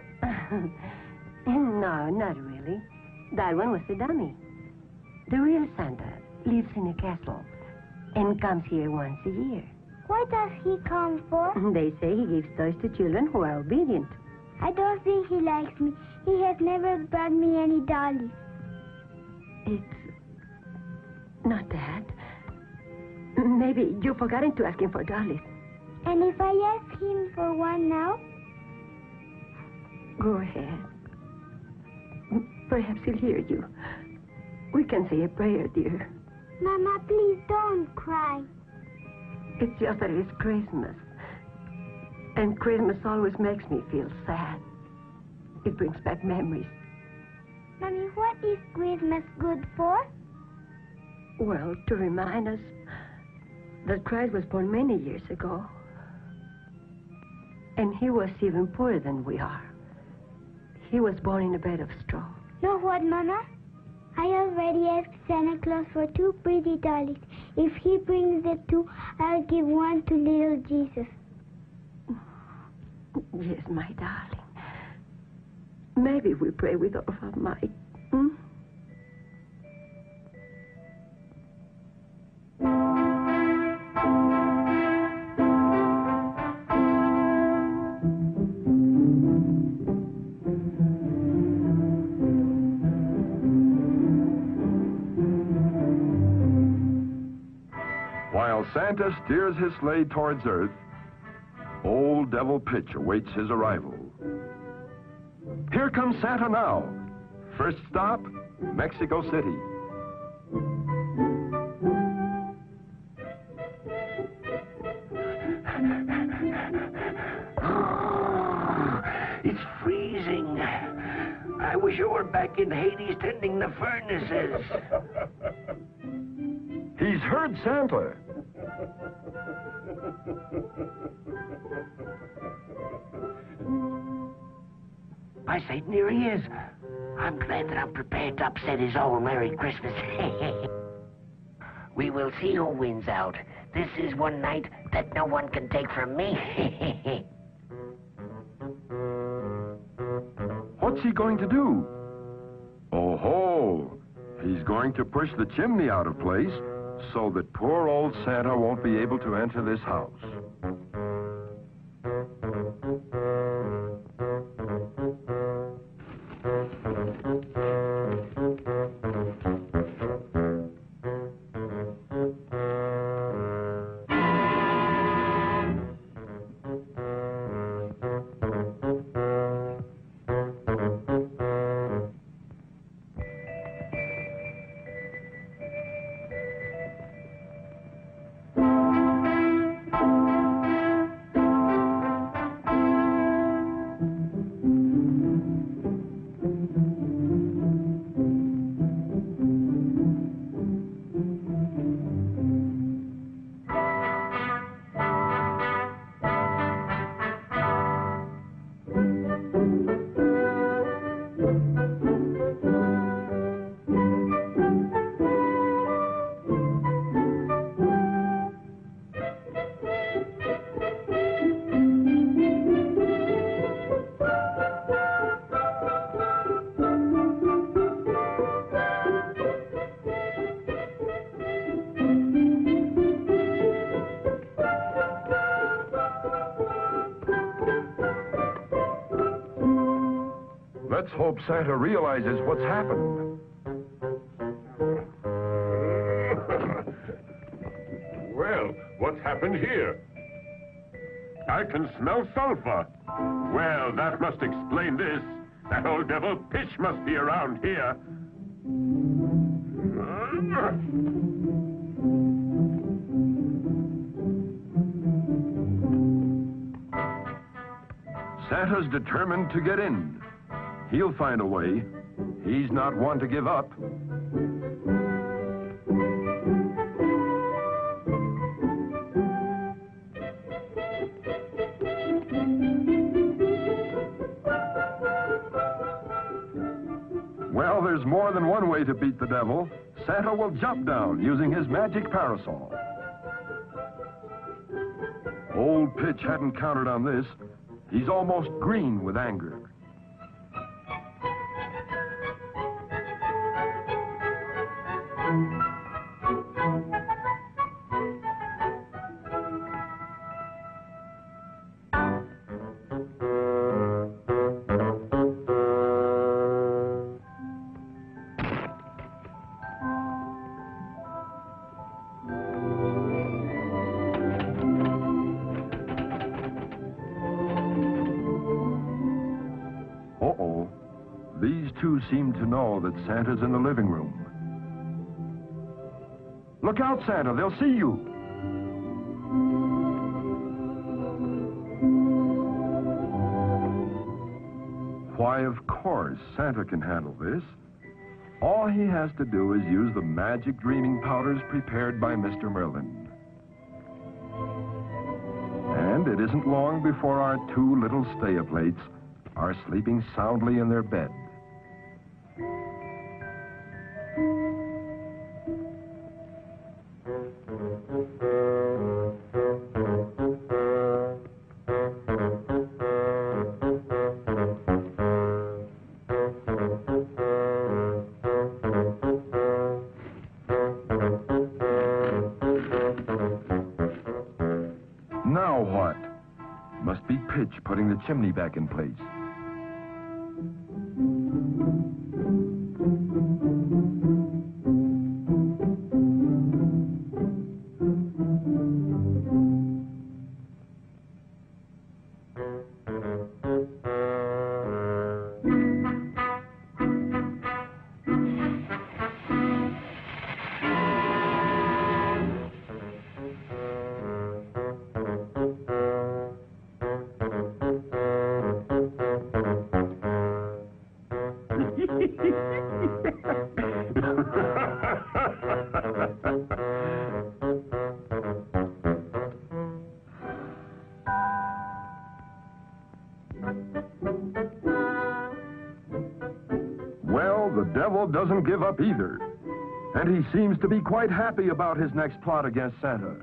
No, not really. That one was a dummy. The real Santa lives in a castle and comes here once a year. What does he come for? They say he gives toys to children who are obedient. I don't think he likes me. He has never brought me any dollies. It's not that. Maybe you've forgotten to ask him for dollies. And if I ask him for one now? Go ahead. Perhaps he'll hear you. We can say a prayer, dear. Mama, please don't cry. It's just that it's Christmas. And Christmas always makes me feel sad. It brings back memories. Mommy, what is Christmas good for? Well, to remind us that Christ was born many years ago. And he was even poorer than we are. He was born in a bed of straw. Know what, Mama? I already asked Santa Claus for 2 pretty dollies. If he brings the 2, I'll give one to little Jesus. Yes, my darling. Maybe we pray with all of our might. Hmm? While Santa steers his sleigh towards Earth, Old Devil Pitch awaits his arrival. Here comes Santa now. First stop, Mexico City. It's freezing. I wish I were back in Hades tending the furnaces. He's heard Santa. By Satan, here he is. I'm glad that I'm prepared to upset his old Merry Christmas. We will see who wins out. This is one night that no one can take from me. What's he going to do? Oh ho! He's going to push the chimney out of place so that poor old Santa won't be able to enter this house. Let's hope Santa realizes what's happened. Well, what's happened here? I can smell sulfur. Well, that must explain this. That old devil Pitch must be around here. Santa's determined to get in. He'll find a way. He's not one to give up. Well, there's more than one way to beat the devil. Santa will jump down using his magic parasol. Old Pitch hadn't counted on this. He's almost green with anger. These two seem to know that Santa's in the living room. Look out, Santa, they'll see you. Why, of course, Santa can handle this. All he has to do is use the magic dreaming powders prepared by Mr. Merlin. And it isn't long before our two little stay-a-plates are sleeping soundly in their bed. Now what? Must be Pitch putting the chimney back in place. Well, the devil doesn't give up either. And he seems to be quite happy about his next plot against Santa.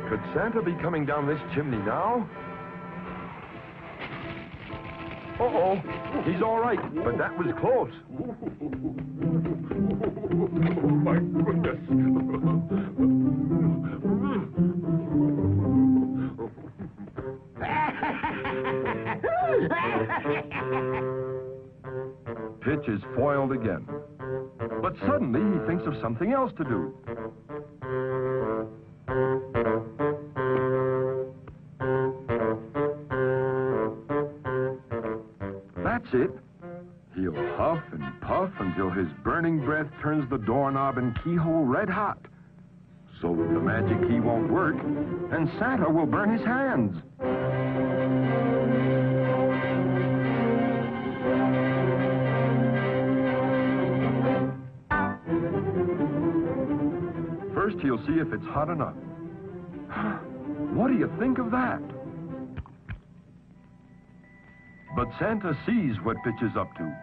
Could Santa be coming down this chimney now? Uh-oh, he's all right, but that was close. Oh, my goodness. Pitch is foiled again. But suddenly he thinks of something else to do. That's it. He'll huff and puff until his burning breath turns the doorknob and keyhole red hot. So the magic key won't work, and Santa will burn his hands. First, he'll see if it's hot enough. What do you think of that? But Santa sees what Pitch is up to,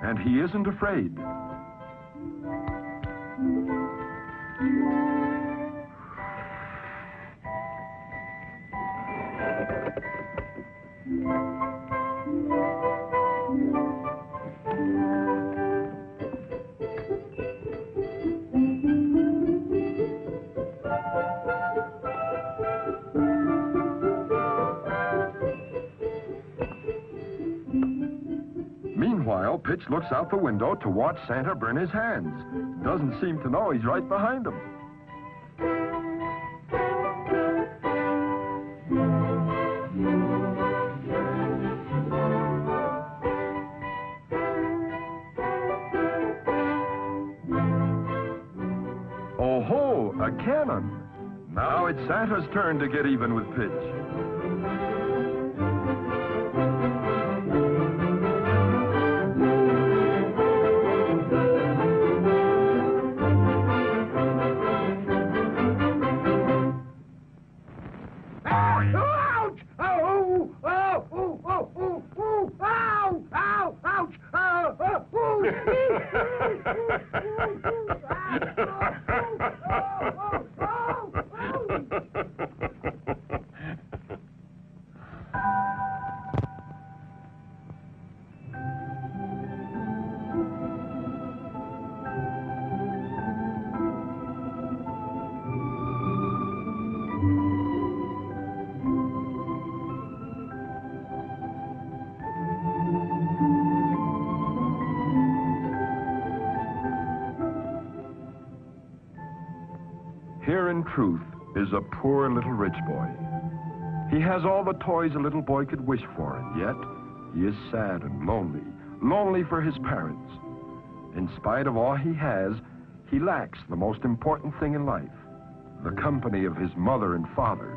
and he isn't afraid. Meanwhile, Pitch looks out the window to watch Santa burn his hands. Doesn't seem to know he's right behind him. Oh-ho, a cannon. Now it's Santa's turn to get even with Pitch. Here, in truth, is a poor little rich boy. He has all the toys a little boy could wish for, and yet he is sad and lonely, lonely for his parents. In spite of all he has, he lacks the most important thing in life, the company of his mother and father.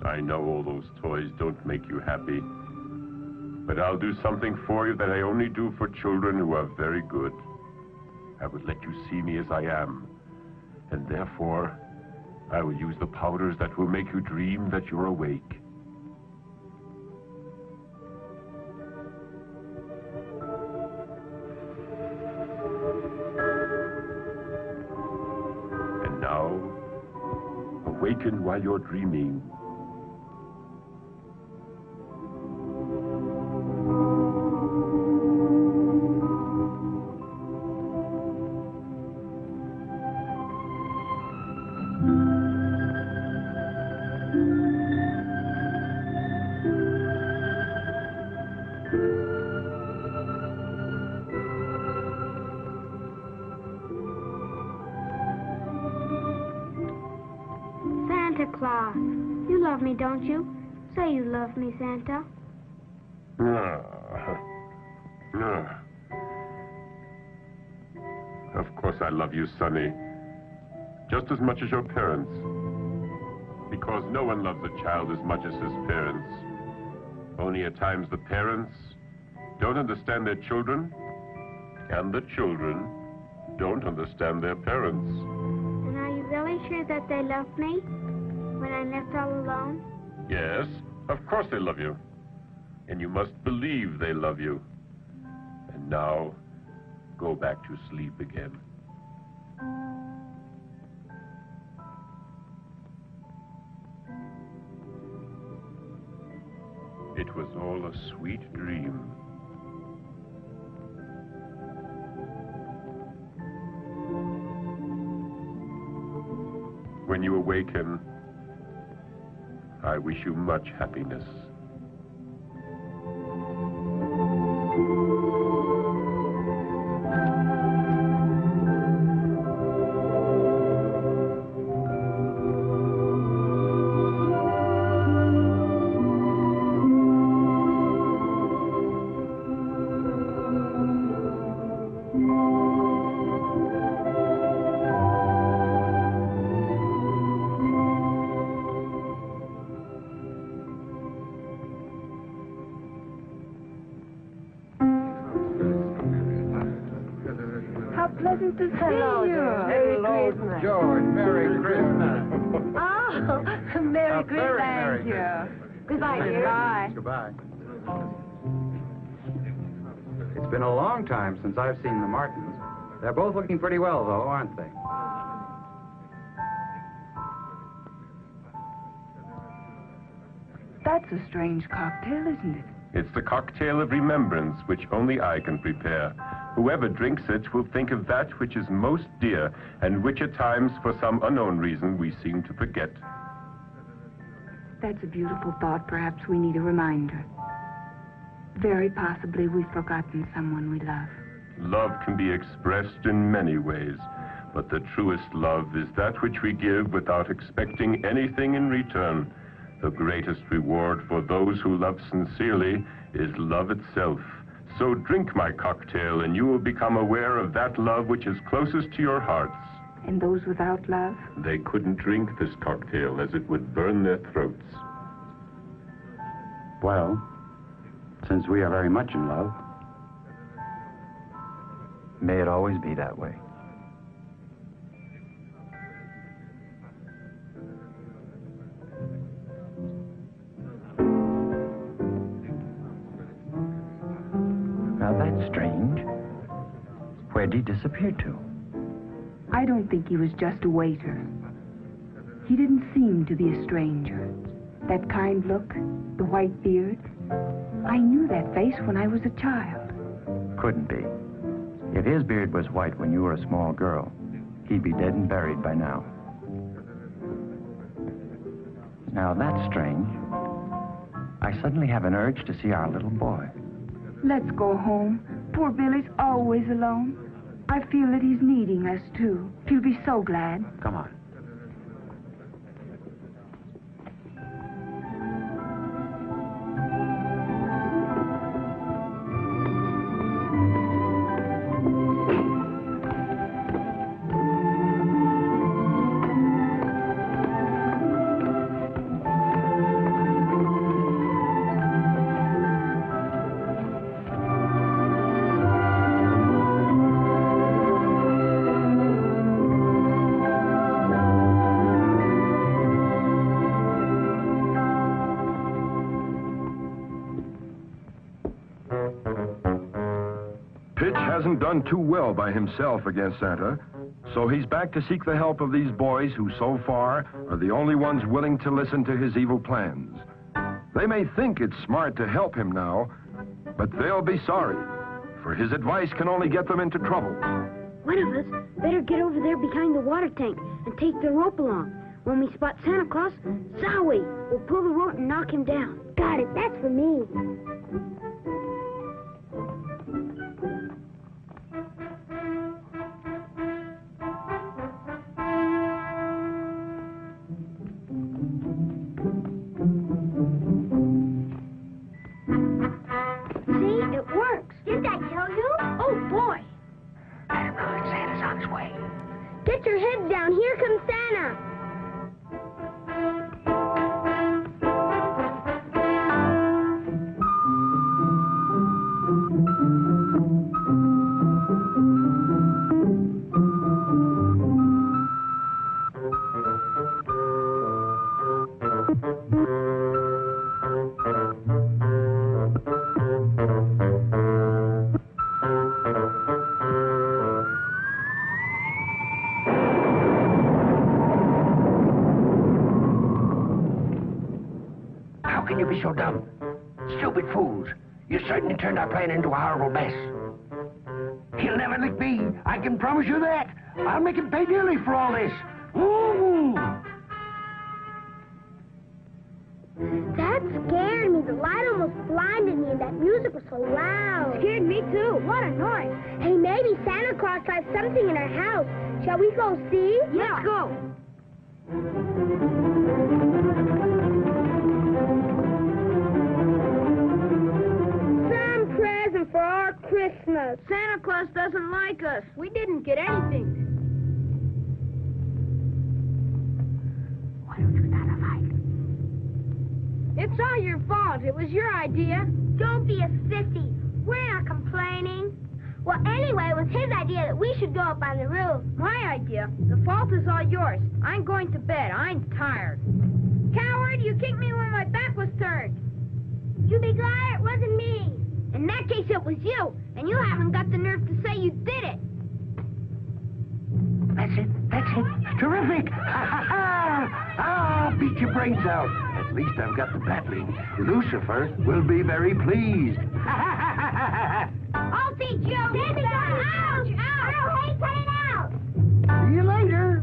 I know all those toys don't make you happy, but I'll do something for you that I only do for children who are very good. I would let you see me as I am, and therefore, I will use the powders that will make you dream that you're awake. And now, awaken while you're dreaming. Santa Claus, you love me, don't you? Say you love me, Santa. Of course I love you, Sonny. Just as much as your parents. Because no one loves a child as much as his parents. Only at times the parents don't understand their children, and the children don't understand their parents. And are you really sure that they love me when I'm left all alone? Yes, of course they love you. And you must believe they love you. And now, go back to sleep again. It was all a sweet dream. When you awaken, I wish you much happiness. pleasant to see Hello, you. Merry Christmas. George, Merry Christmas. Oh, Merry Christmas. Thank you. Goodbye, dear. Bye. Goodbye. It's been a long time since I've seen the Martins. They're both looking pretty well, though, aren't they? That's a strange cocktail, isn't it? It's the cocktail of remembrance which only I can prepare. Whoever drinks it will think of that which is most dear and which at times, for some unknown reason, we seem to forget. That's a beautiful thought. Perhaps we need a reminder. Very possibly we've forgotten someone we love. Love can be expressed in many ways, but the truest love is that which we give without expecting anything in return. The greatest reward for those who love sincerely is love itself. So drink my cocktail and you will become aware of that love which is closest to your hearts. And those without love? They couldn't drink this cocktail as it would burn their throats. Well, since we are very much in love, may it always be that way. Now that's strange. Where'd he disappear to? I don't think he was just a waiter. He didn't seem to be a stranger. That kind look, the white beard. I knew that face when I was a child. Couldn't be. If his beard was white when you were a small girl, he'd be dead and buried by now. Now that's strange. I suddenly have an urge to see our little boy. Let's go home. Poor Billy's always alone. I feel that he's needing us, too. He'll be so glad. Come on. Hasn't done too well by himself against Santa, so he's back to seek the help of these boys who so far are the only ones willing to listen to his evil plans. They may think it's smart to help him now, but they'll be sorry, for his advice can only get them into trouble. One of us better get over there behind the water tank and take the rope along. When we spot Santa Claus, Zowie will pull the rope and knock him down. Got it, that's for me. Get your head down. Here comes Santa. How can you be so dumb? Stupid fools. You certainly turned our plan into a horrible mess. He'll never lick me. I can promise you that. I'll make him pay dearly for all this. Ooh. That scared me. The light almost blinded me, and that music was so loud. Scared me too. What a noise. Hey, maybe Santa Claus has something in our house. Shall we go see? Yeah. Let's go. Some present for our Christmas. Santa Claus doesn't like us. We didn't get anything. Why don't you start a fight? It's all your fault. It was your idea. Don't be a sissy. We're not complaining. Well, anyway, it was his idea that we should go up on the roof. My idea? The fault is all yours. I'm going to bed. I'm tired. Coward, you kicked me when my back was turned. You be glad it wasn't me. In that case, it was you, and you haven't got the nerve to say you did it. That's it. That's it. Terrific. Ah, beat your brains out. At least I've got the battling. Lucifer will be very pleased. I'll teach you. Ouch! Ouch! Hey, cut it out! See you later.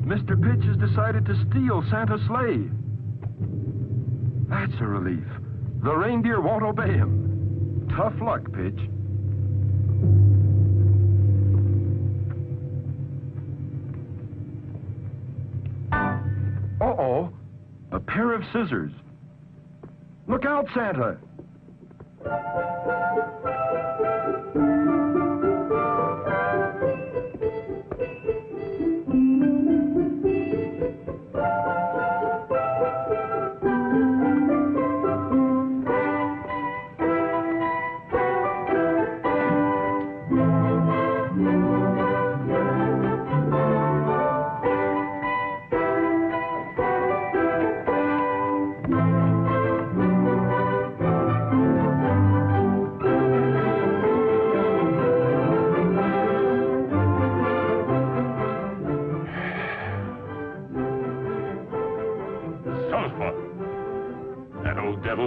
Mr. Pitch has decided to steal Santa's sleigh. That's a relief. The reindeer won't obey him. Tough luck, Pitch. Uh-oh. A pair of scissors. Look out, Santa!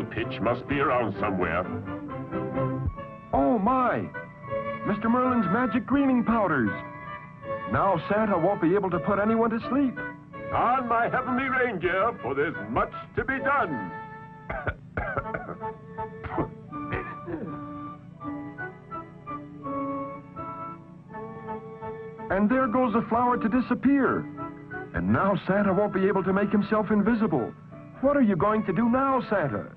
Pitch must be around somewhere. Oh, my! Mr. Merlin's magic greening powders. Now Santa won't be able to put anyone to sleep. On my heavenly reindeer, for there's much to be done. And there goes the flower to disappear. And now Santa won't be able to make himself invisible. What are you going to do now, Santa?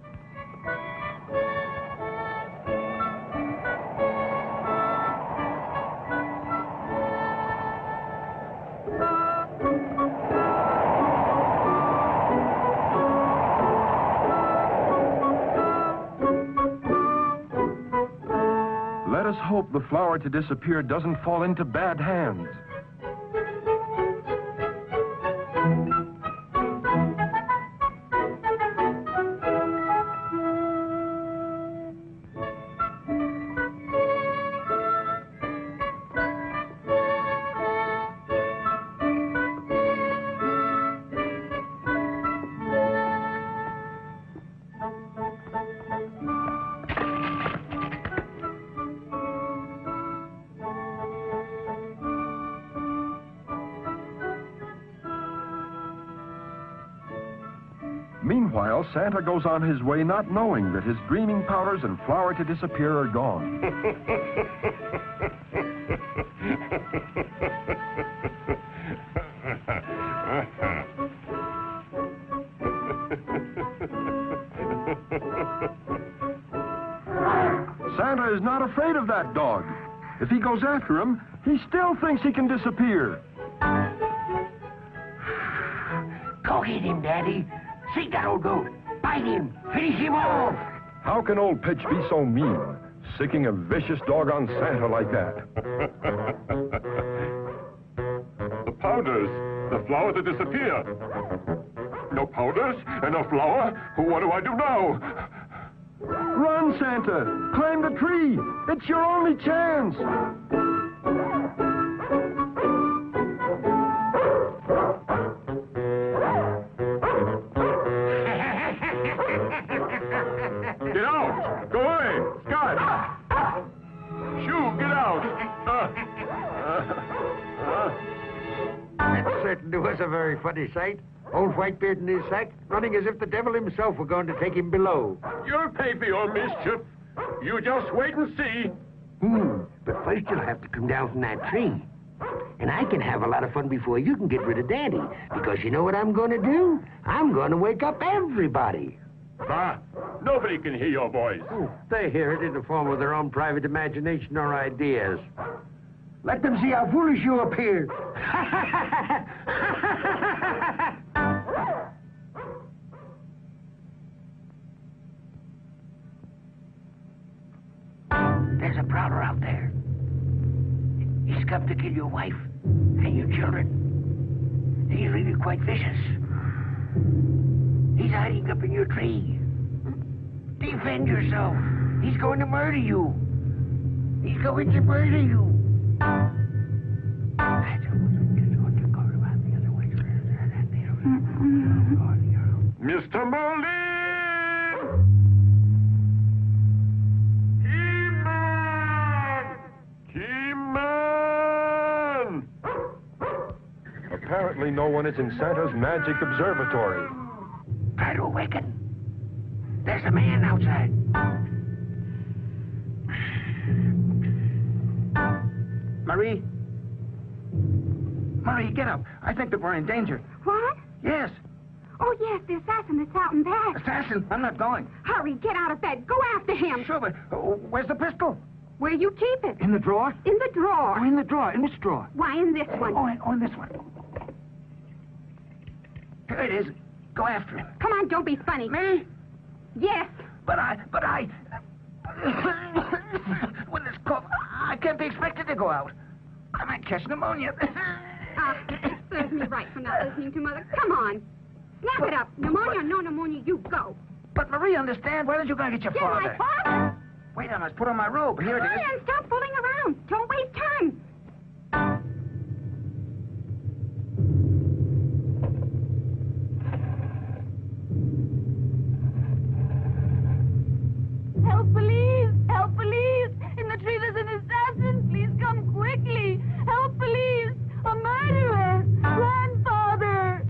Let us hope the flower to disappear doesn't fall into bad hands. Meanwhile, Santa goes on his way not knowing that his dreaming powders and flower to disappear are gone. Santa is not afraid of that dog. If he goes after him, he still thinks he can disappear. Go get him, Daddy. See that old goat. Bite him. Finish him off. How can old Pitch be so mean, sicking a vicious dog on Santa like that? The powders. The flower to disappear. No powders and no flower. What do I do now? Run, Santa! Climb the tree! It's your only chance! Get out! Go away! Scott! Shoo, get certainly was a very funny sight. Old Whitebeard in his sack, running as if the devil himself were going to take him below. You'll pay for your mischief. You just wait and see. But first you'll have to come down from that tree. And I can have a lot of fun before you can get rid of Daddy. Because you know what I'm going to do? I'm going to wake up everybody. Bah, nobody can hear your voice. They hear it in the form of their own private imagination or ideas. Let them see how foolish you appear. There's a prowler out there. He's come to kill your wife and your children. He's really quite vicious. He's hiding up in your tree. Defend yourself. He's going to murder you. He's going to murder you. Mr. Merlin! He-Man! Apparently no one is in Santa's magic observatory. Try to awaken. There's a man outside. Marie? Marie, get up. I think that we're in danger. What? Yes. Oh, yes, the assassin that's out in bed. Assassin, I'm not going. Hurry, get out of bed. Go after him. Sure, but where's the pistol? Where you keep it? In the drawer? In the drawer. Oh, in the drawer. In which drawer? Why, in this one. Oh, in this one. Here it is. Go after him. Come on, don't be funny. Me? Yes. But I... With this cough, I can't be expected to go out. I might catch pneumonia. Serves me right for not listening to Mother. Come on. Snap it up. Pneumonia or no pneumonia, you go. But Marie, understand. Why don't you go and get your father? My father? Wait, I must put on my robe. Here it is. Merlin, stop fooling around. Don't waste time. Help, police! Help, police! In the tree there's an assassin! Please come quickly! Help, police! A murderer! Grandfather!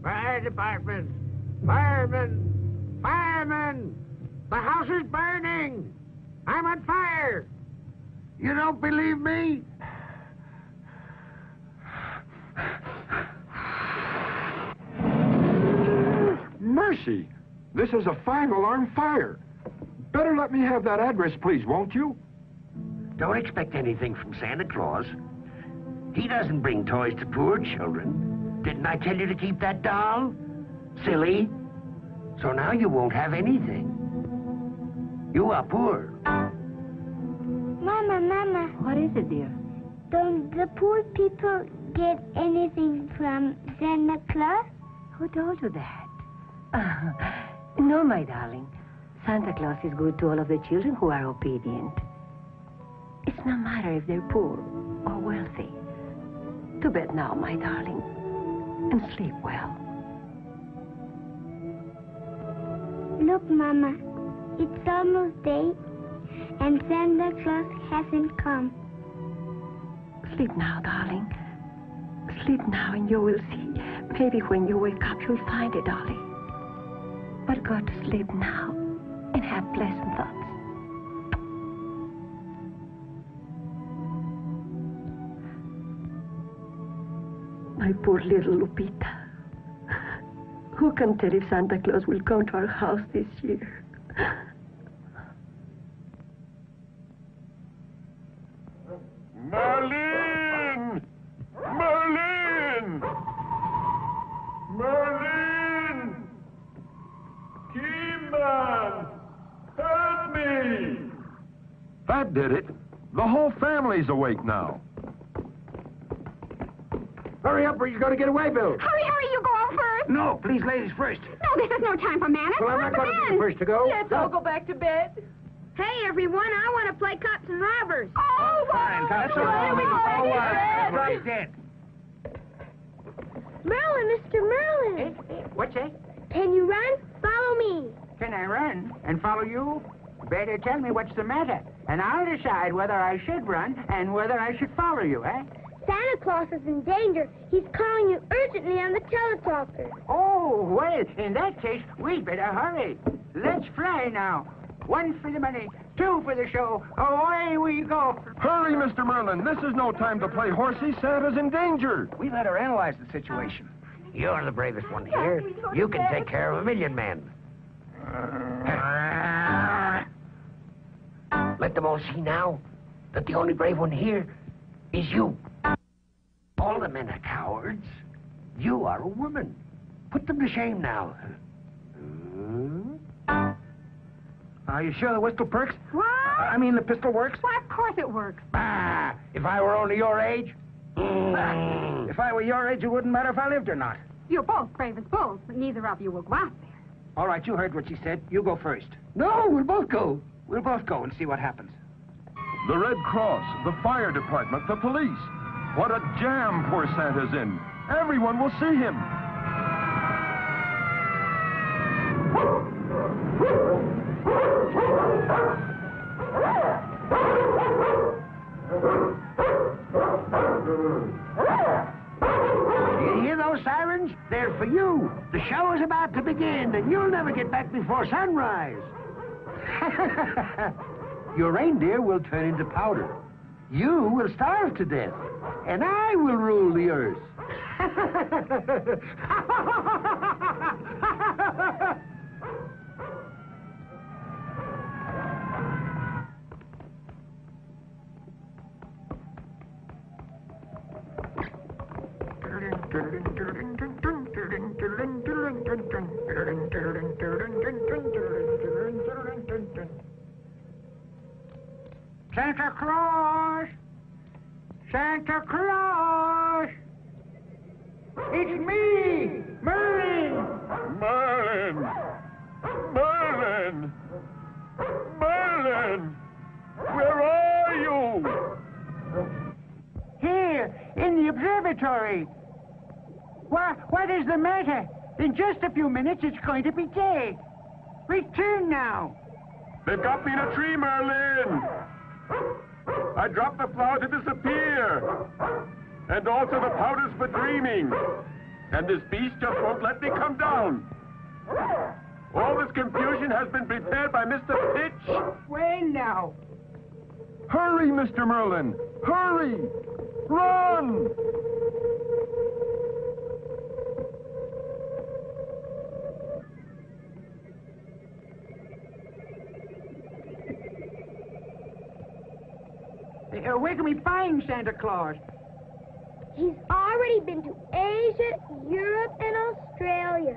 Fire department! Firemen! Firemen! The house is burning! I'm on fire! You don't believe me? Mercy! This is a five-alarm fire. Better let me have that address, please, won't you? Don't expect anything from Santa Claus. He doesn't bring toys to poor children. Didn't I tell you to keep that doll? Silly. So now you won't have anything. You are poor. Mama. What is it, dear? Don't the poor people get anything from Santa Claus? Who told you that? No, my darling. Santa Claus is good to all of the children who are obedient. It's no matter if they're poor or wealthy. To bed now, my darling, and sleep well. Look, Mama. It's almost day, and Santa Claus hasn't come. Sleep now, darling. Sleep now, and you will see. Maybe when you wake up, you'll find it, darling. But go to sleep now, and have pleasant thoughts. My poor little Lupita. Who can tell if Santa Claus will come to our house this year? Merlin! Merlin! Merlin! Keyman! Help me! That did it. The whole family's awake now. Hurry up or you're going to get away, Bill. Hurry, you go out first. No, please, ladies first. No, this is no time for manners. Well, I'm not going to be the first to go. Let's all go back to bed. Hey, everyone, I want to play cops and robbers. Oh, fine. That's all right. Right. Dead. Merlin, Mr. Merlin. What's that? Can you run? Follow me. Can I run and follow you? Better tell me what's the matter, and I'll decide whether I should run and whether I should follow you, eh? Santa Claus is in danger. He's calling you urgently on the teletalker. Oh, well, in that case, we'd better hurry. Let's fly now. 1 for the money, 2 for the show. Away we go. Hurry, Mr. Merlin. This is no time to play horsey. Santa's in danger. We better analyze the situation. You're the bravest one here. You can take care of 1,000,000 men. Let them all see now that the only brave one here is you. All the men are cowards. You are a woman. Put them to shame now. Are you sure the whistle perks? What? I mean, the pistol works? Why, of course it works. Ah, if I were only your age. If I were your age, it wouldn't matter if I lived or not. You're both brave as bulls, but neither of you will go out there. All right, you heard what she said. You go first. No, we'll both go. We'll both go and see what happens. The Red Cross, the fire department, the police. What a jam poor Santa's in. Everyone will see him. Do you hear those sirens? They're for you. The show is about to begin, and you'll never get back before sunrise. Your reindeer will turn into powder. You will starve to death, and I will rule the earth. Santa Claus! Santa Claus! It's me, Merlin! Merlin! Merlin! Merlin! Where are you? Here, in the observatory. What is the matter? In just a few minutes, it's going to be day. Return now. They've got me in a tree, Merlin! I dropped the flower to disappear. And also the powders for dreaming. And this beast just won't let me come down. All this confusion has been prepared by Mr. Pitch. Well, now. Hurry, Mr. Merlin. Hurry. Run. Where can we find Santa Claus? He's already been to Asia, Europe, and Australia.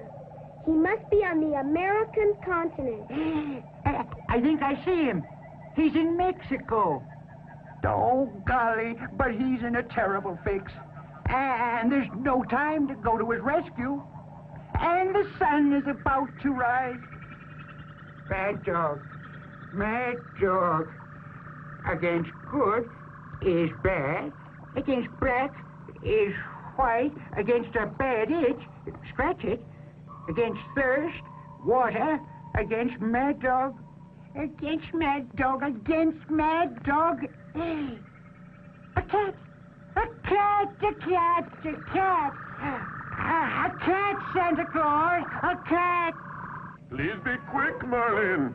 He must be on the American continent. I think I see him. He's in Mexico. Oh, golly, but he's in a terrible fix. And there's no time to go to his rescue. And the sun is about to rise. Bad dog. Mad dog. Against good is bad. Against black is white. Against a bad itch, scratch it. Against thirst, water. Against mad dog. Against mad dog. Against mad dog. A cat. A cat. A cat. A cat. A cat, Santa Claus. A cat. Please be quick, Merlin.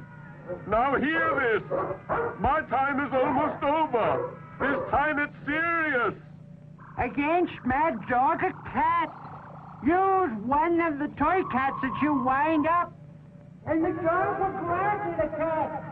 Now hear this. My time is almost over. This time it's serious. Against Mad Dog, a cat. Use one of the toy cats that you wind up, and the dog will grant you the cat.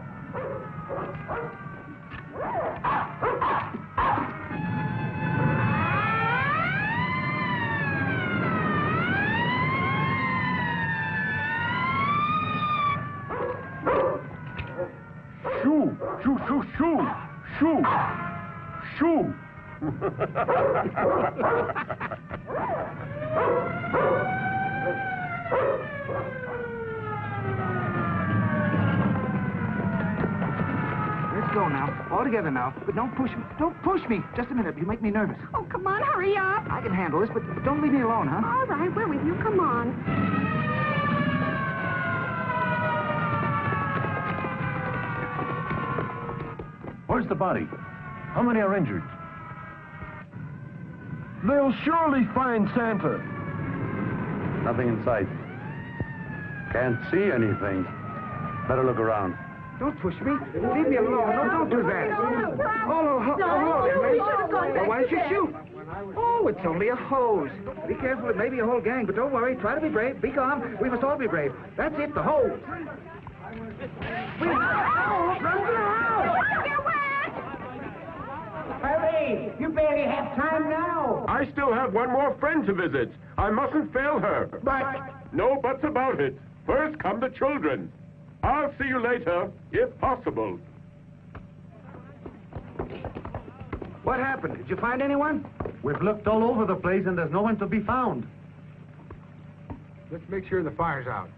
Shoo, shoo, shoo, shoo, shoo, shoo. go now. All together now. But don't push me. Don't push me. Just a minute. You make me nervous. Oh, come on, hurry up. I can handle this, but don't leave me alone, huh? All right, we're with you. Come on. Where's the body? How many are injured? They'll surely find Santa. Nothing in sight. Can't see anything. Better look around. Don't push me. Leave me alone. No, don't do that. Oh, well, why did you shoot? Oh, it's only a hose. Be careful. It may be a whole gang, but don't worry. Try to be brave. Be calm. We must all be brave. That's it, the hose. Hurry! You barely have time now. I still have one more friend to visit. I mustn't fail her. But... No buts about it. First come the children. I'll see you later, if possible. What happened? Did you find anyone? We've looked all over the place and there's no one to be found. Let's make sure the fire's out.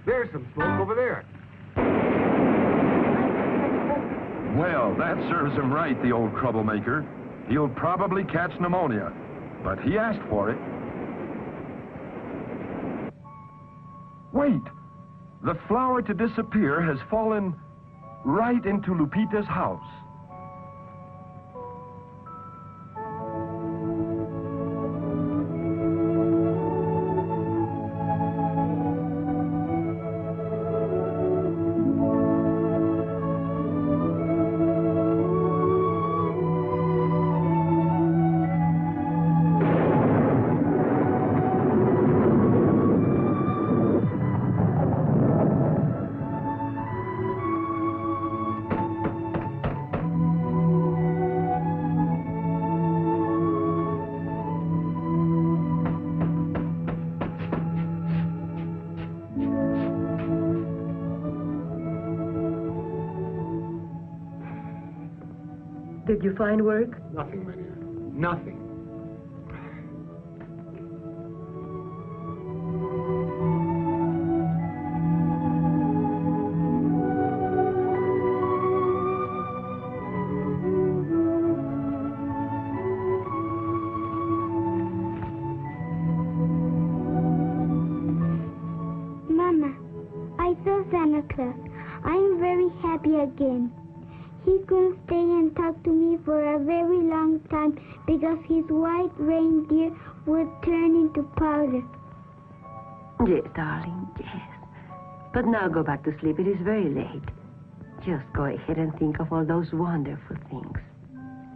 There's some smoke over there. Well, that serves him right, the old troublemaker. He'll probably catch pneumonia, but he asked for it. Wait! The flower to disappear has fallen right into Lupita's house. Did you find work? Nothing, my dear. Nothing. Mama, I saw Santa Claus. I'm very happy again. He couldn't stay and talk to me for a very long time because his white reindeer would turn into powder. Yes, darling, yes. But now go back to sleep. It is very late. Just go ahead and think of all those wonderful things.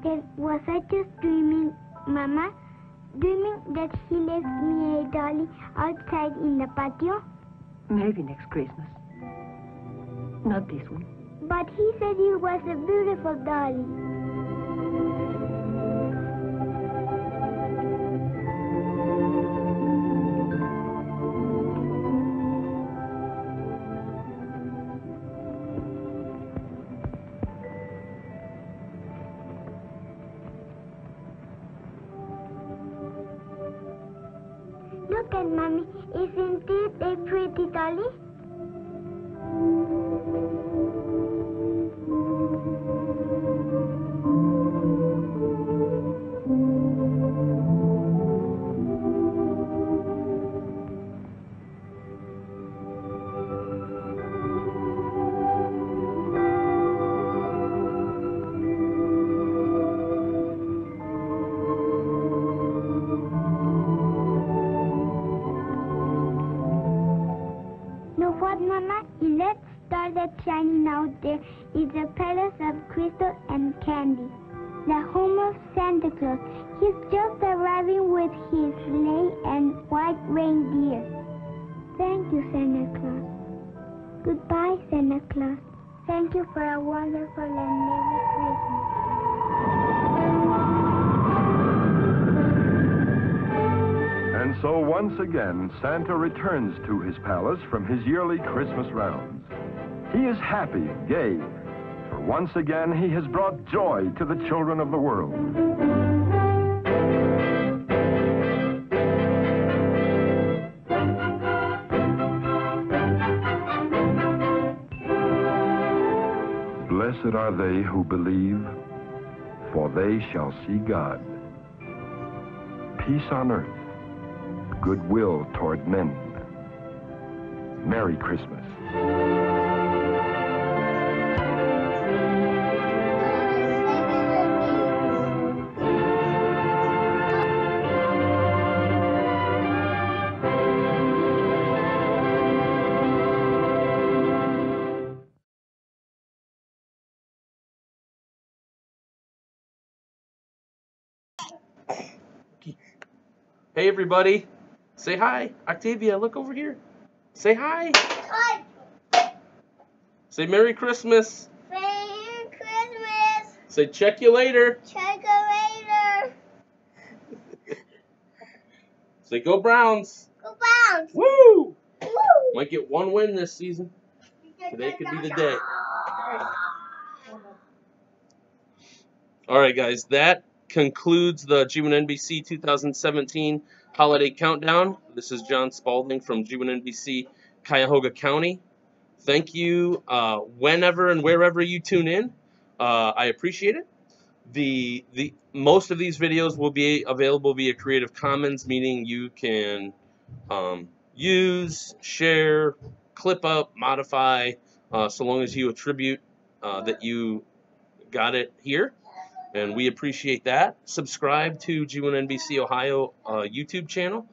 Then was I just dreaming, Mama? Dreaming that he left me a dolly outside in the patio? Maybe next Christmas. Not this one. But he said it was a beautiful dolly. Look at Mommy. Isn't it a pretty dolly? Mama, let's start that shining out there is a palace of crystal and candy. The home of Santa Claus. He's just arriving with his sleigh and white reindeer. Thank you, Santa Claus. Goodbye, Santa Claus. Thank you for a wonderful and merry Christmas. And so once again, Santa returns to his palace from his yearly Christmas rounds. He is happy, gay, for once again he has brought joy to the children of the world. Blessed are they who believe, for they shall see God. Peace on earth, goodwill toward men. Merry Christmas. Hey everybody, say hi. Octavia, look over here. Say hi. Hi. Say Merry Christmas. Merry Christmas. Say check you later. Check you later. Say go Browns. Go Browns. Woo! Woo! Might get one win this season. Today could be the day. All right, guys, that concludes the G1NBC 2017 Holiday Countdown. This is John Spalding from G1NBC Cuyahoga County. Thank you whenever and wherever you tune in. I appreciate it. The most of these videos will be available via Creative Commons, meaning you can use, share, clip up, modify, so long as you attribute that you got it here. And we appreciate that. Subscribe to G1NBC Ohio YouTube channel,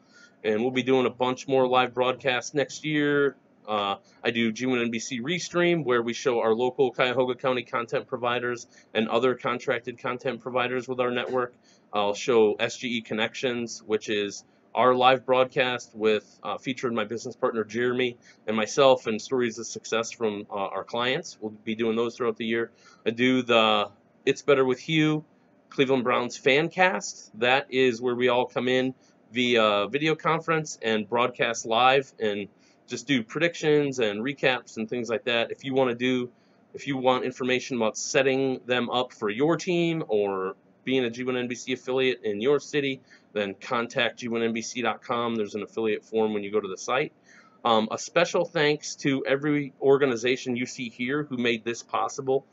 and we'll be doing a bunch more live broadcasts next year. I do G1NBC Restream, where we show our local Cuyahoga County content providers and other contracted content providers with our network. I'll show SGE Connections, which is our live broadcast with featuring my business partner Jeremy and myself, and stories of success from our clients. We'll be doing those throughout the year. I do the It's Better With Hugh Cleveland Browns fan cast. That is where we all come in via video conference and broadcast live and just do predictions and recaps and things like that. If you want information about setting them up for your team or being a G1NBC affiliate in your city, then contact G1NBC.com. There's an affiliate form when you go to the site. A special thanks to every organization you see here who made this possible.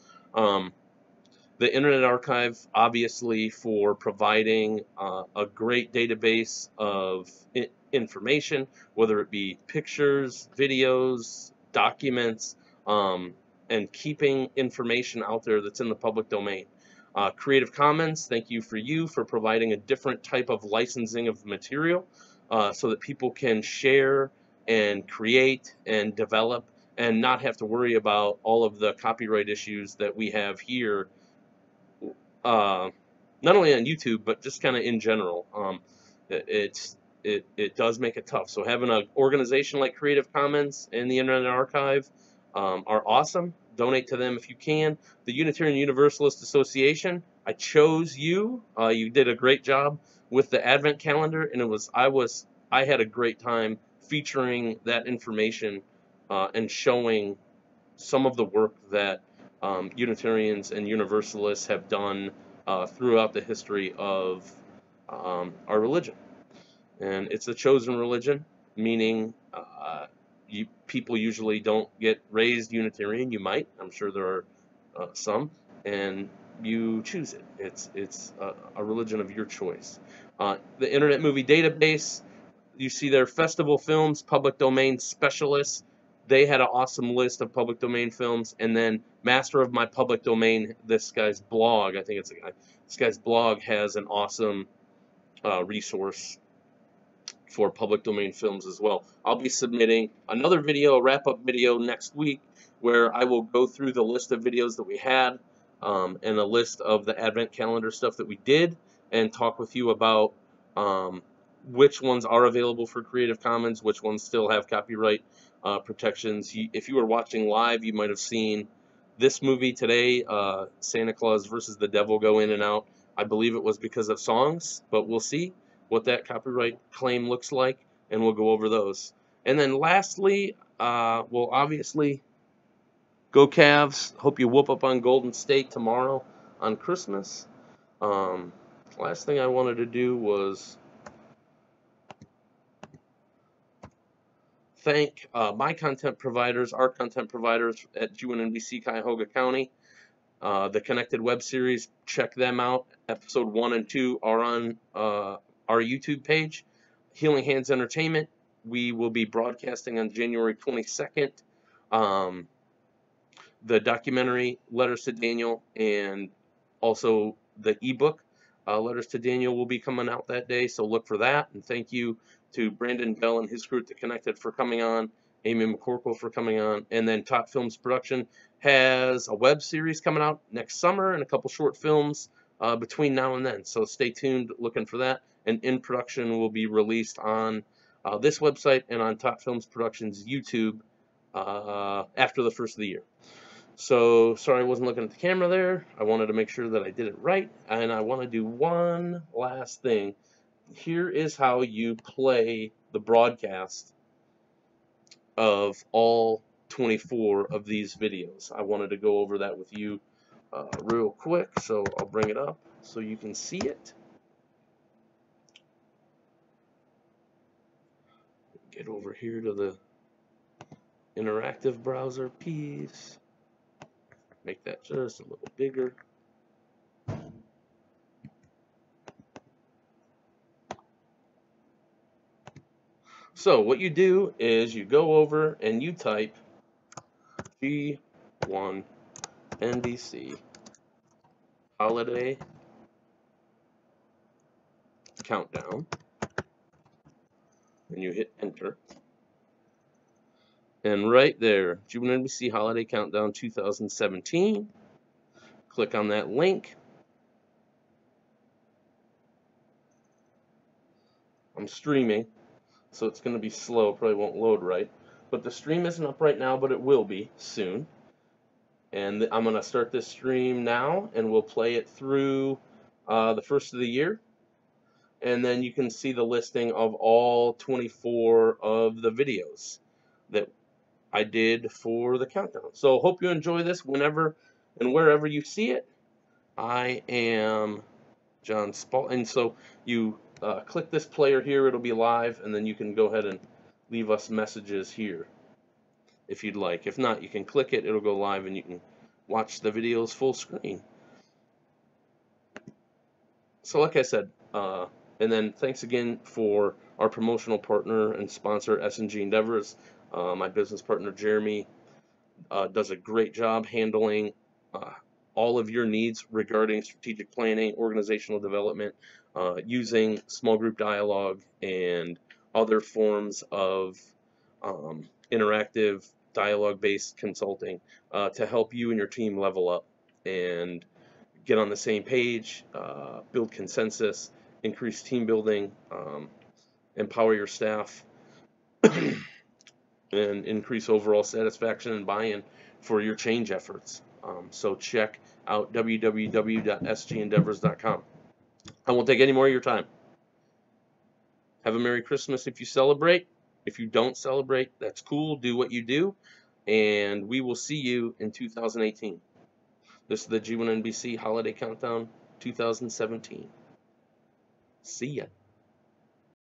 The Internet Archive, obviously, for providing a great database of information, whether it be pictures, videos, documents, and keeping information out there that's in the public domain. Creative Commons, thank you for providing a different type of licensing of material so that people can share and create and develop and not have to worry about all of the copyright issues that we have here, not only on YouTube, but just kind of in general. It does make it tough. So having an organization like Creative Commons and the Internet Archive are awesome. Donate to them if you can. The Unitarian Universalist Association, I chose you. You did a great job with the Advent calendar, and I had a great time featuring that information and showing some of the work that Unitarians and Universalists have done throughout the history of our religion. And it's a chosen religion, meaning people usually don't get raised Unitarian. You might, I'm sure there are some, and you choose it. It's a religion of your choice. The Internet Movie Database, you see their festival films, public domain specialists. They had an awesome list of public domain films. And then Master of My Public Domain, this guy's blog, I think it's a guy, this guy's blog has an awesome resource for public domain films as well. I'll be submitting another video, a wrap-up video next week, where I will go through the list of videos that we had and a list of the Advent calendar stuff that we did, and talk with you about which ones are available for Creative Commons, which ones still have copyright protections. If you were watching live, you might have seen this movie today, Santa Claus versus the Devil, go in and out. I believe it was because of songs, but we'll see what that copyright claim looks like, and we'll go over those. And then lastly, we'll obviously go Cavs. Hope you whoop up on Golden State tomorrow on Christmas. Last thing I wanted to do was thank my content providers, our content providers at G1NBC Cuyahoga County. The Connected web series, check them out. Episode 1 and 2 are on our YouTube page. Healing Hands Entertainment, we will be broadcasting on January 22nd. The documentary Letters to Daniel and also the ebook Letters to Daniel will be coming out that day, so look for that. And thank you to Brandon Bell and his crew at The Connected for coming on, Amy McCorkle for coming on, and then Top Films Production has a web series coming out next summer and a couple short films between now and then. So stay tuned, looking for that. And In Production will be released on this website and on Top Films Production's YouTube after the first of the year. So, sorry I wasn't looking at the camera there. I wanted to make sure that I did it right. And I want to do one last thing. Here is how you play the broadcast of all 24 of these videos. I wanted to go over that with you real quick, so I'll bring it up so you can see it. Get over here to the interactive browser piece. Make that just a little bigger. So what you do is you go over and you type G1NBC Holiday Countdown, and you hit enter. And right there, G1NBC Holiday Countdown 2017. Click on that link. I'm streaming, so it's going to be slow. Probably won't load right. But the stream isn't up right now, but it will be soon. And I'm going to start this stream now, and we'll play it through the first of the year. And then you can see the listing of all 24 of the videos that I did for the countdown. So hope you enjoy this whenever and wherever you see it. I am John Spall, and so you click this player here, it'll be live, and then you can go ahead and leave us messages here if you'd like. If not, you can click it, it'll go live, and you can watch the videos full screen. So like I said, and then thanks again for our promotional partner and sponsor, S&G Endeavors. My business partner, Jeremy, does a great job handling all of your needs regarding strategic planning, organizational development, using small group dialogue and other forms of interactive dialogue-based consulting to help you and your team level up and get on the same page, build consensus, increase team building, empower your staff, and increase overall satisfaction and buy-in for your change efforts. So check out www.sgendeavors.com. I won't take any more of your time. Have a Merry Christmas if you celebrate. If you don't celebrate, that's cool. Do what you do. And we will see you in 2018. This is the G1NBC Holiday Countdown 2017. See ya.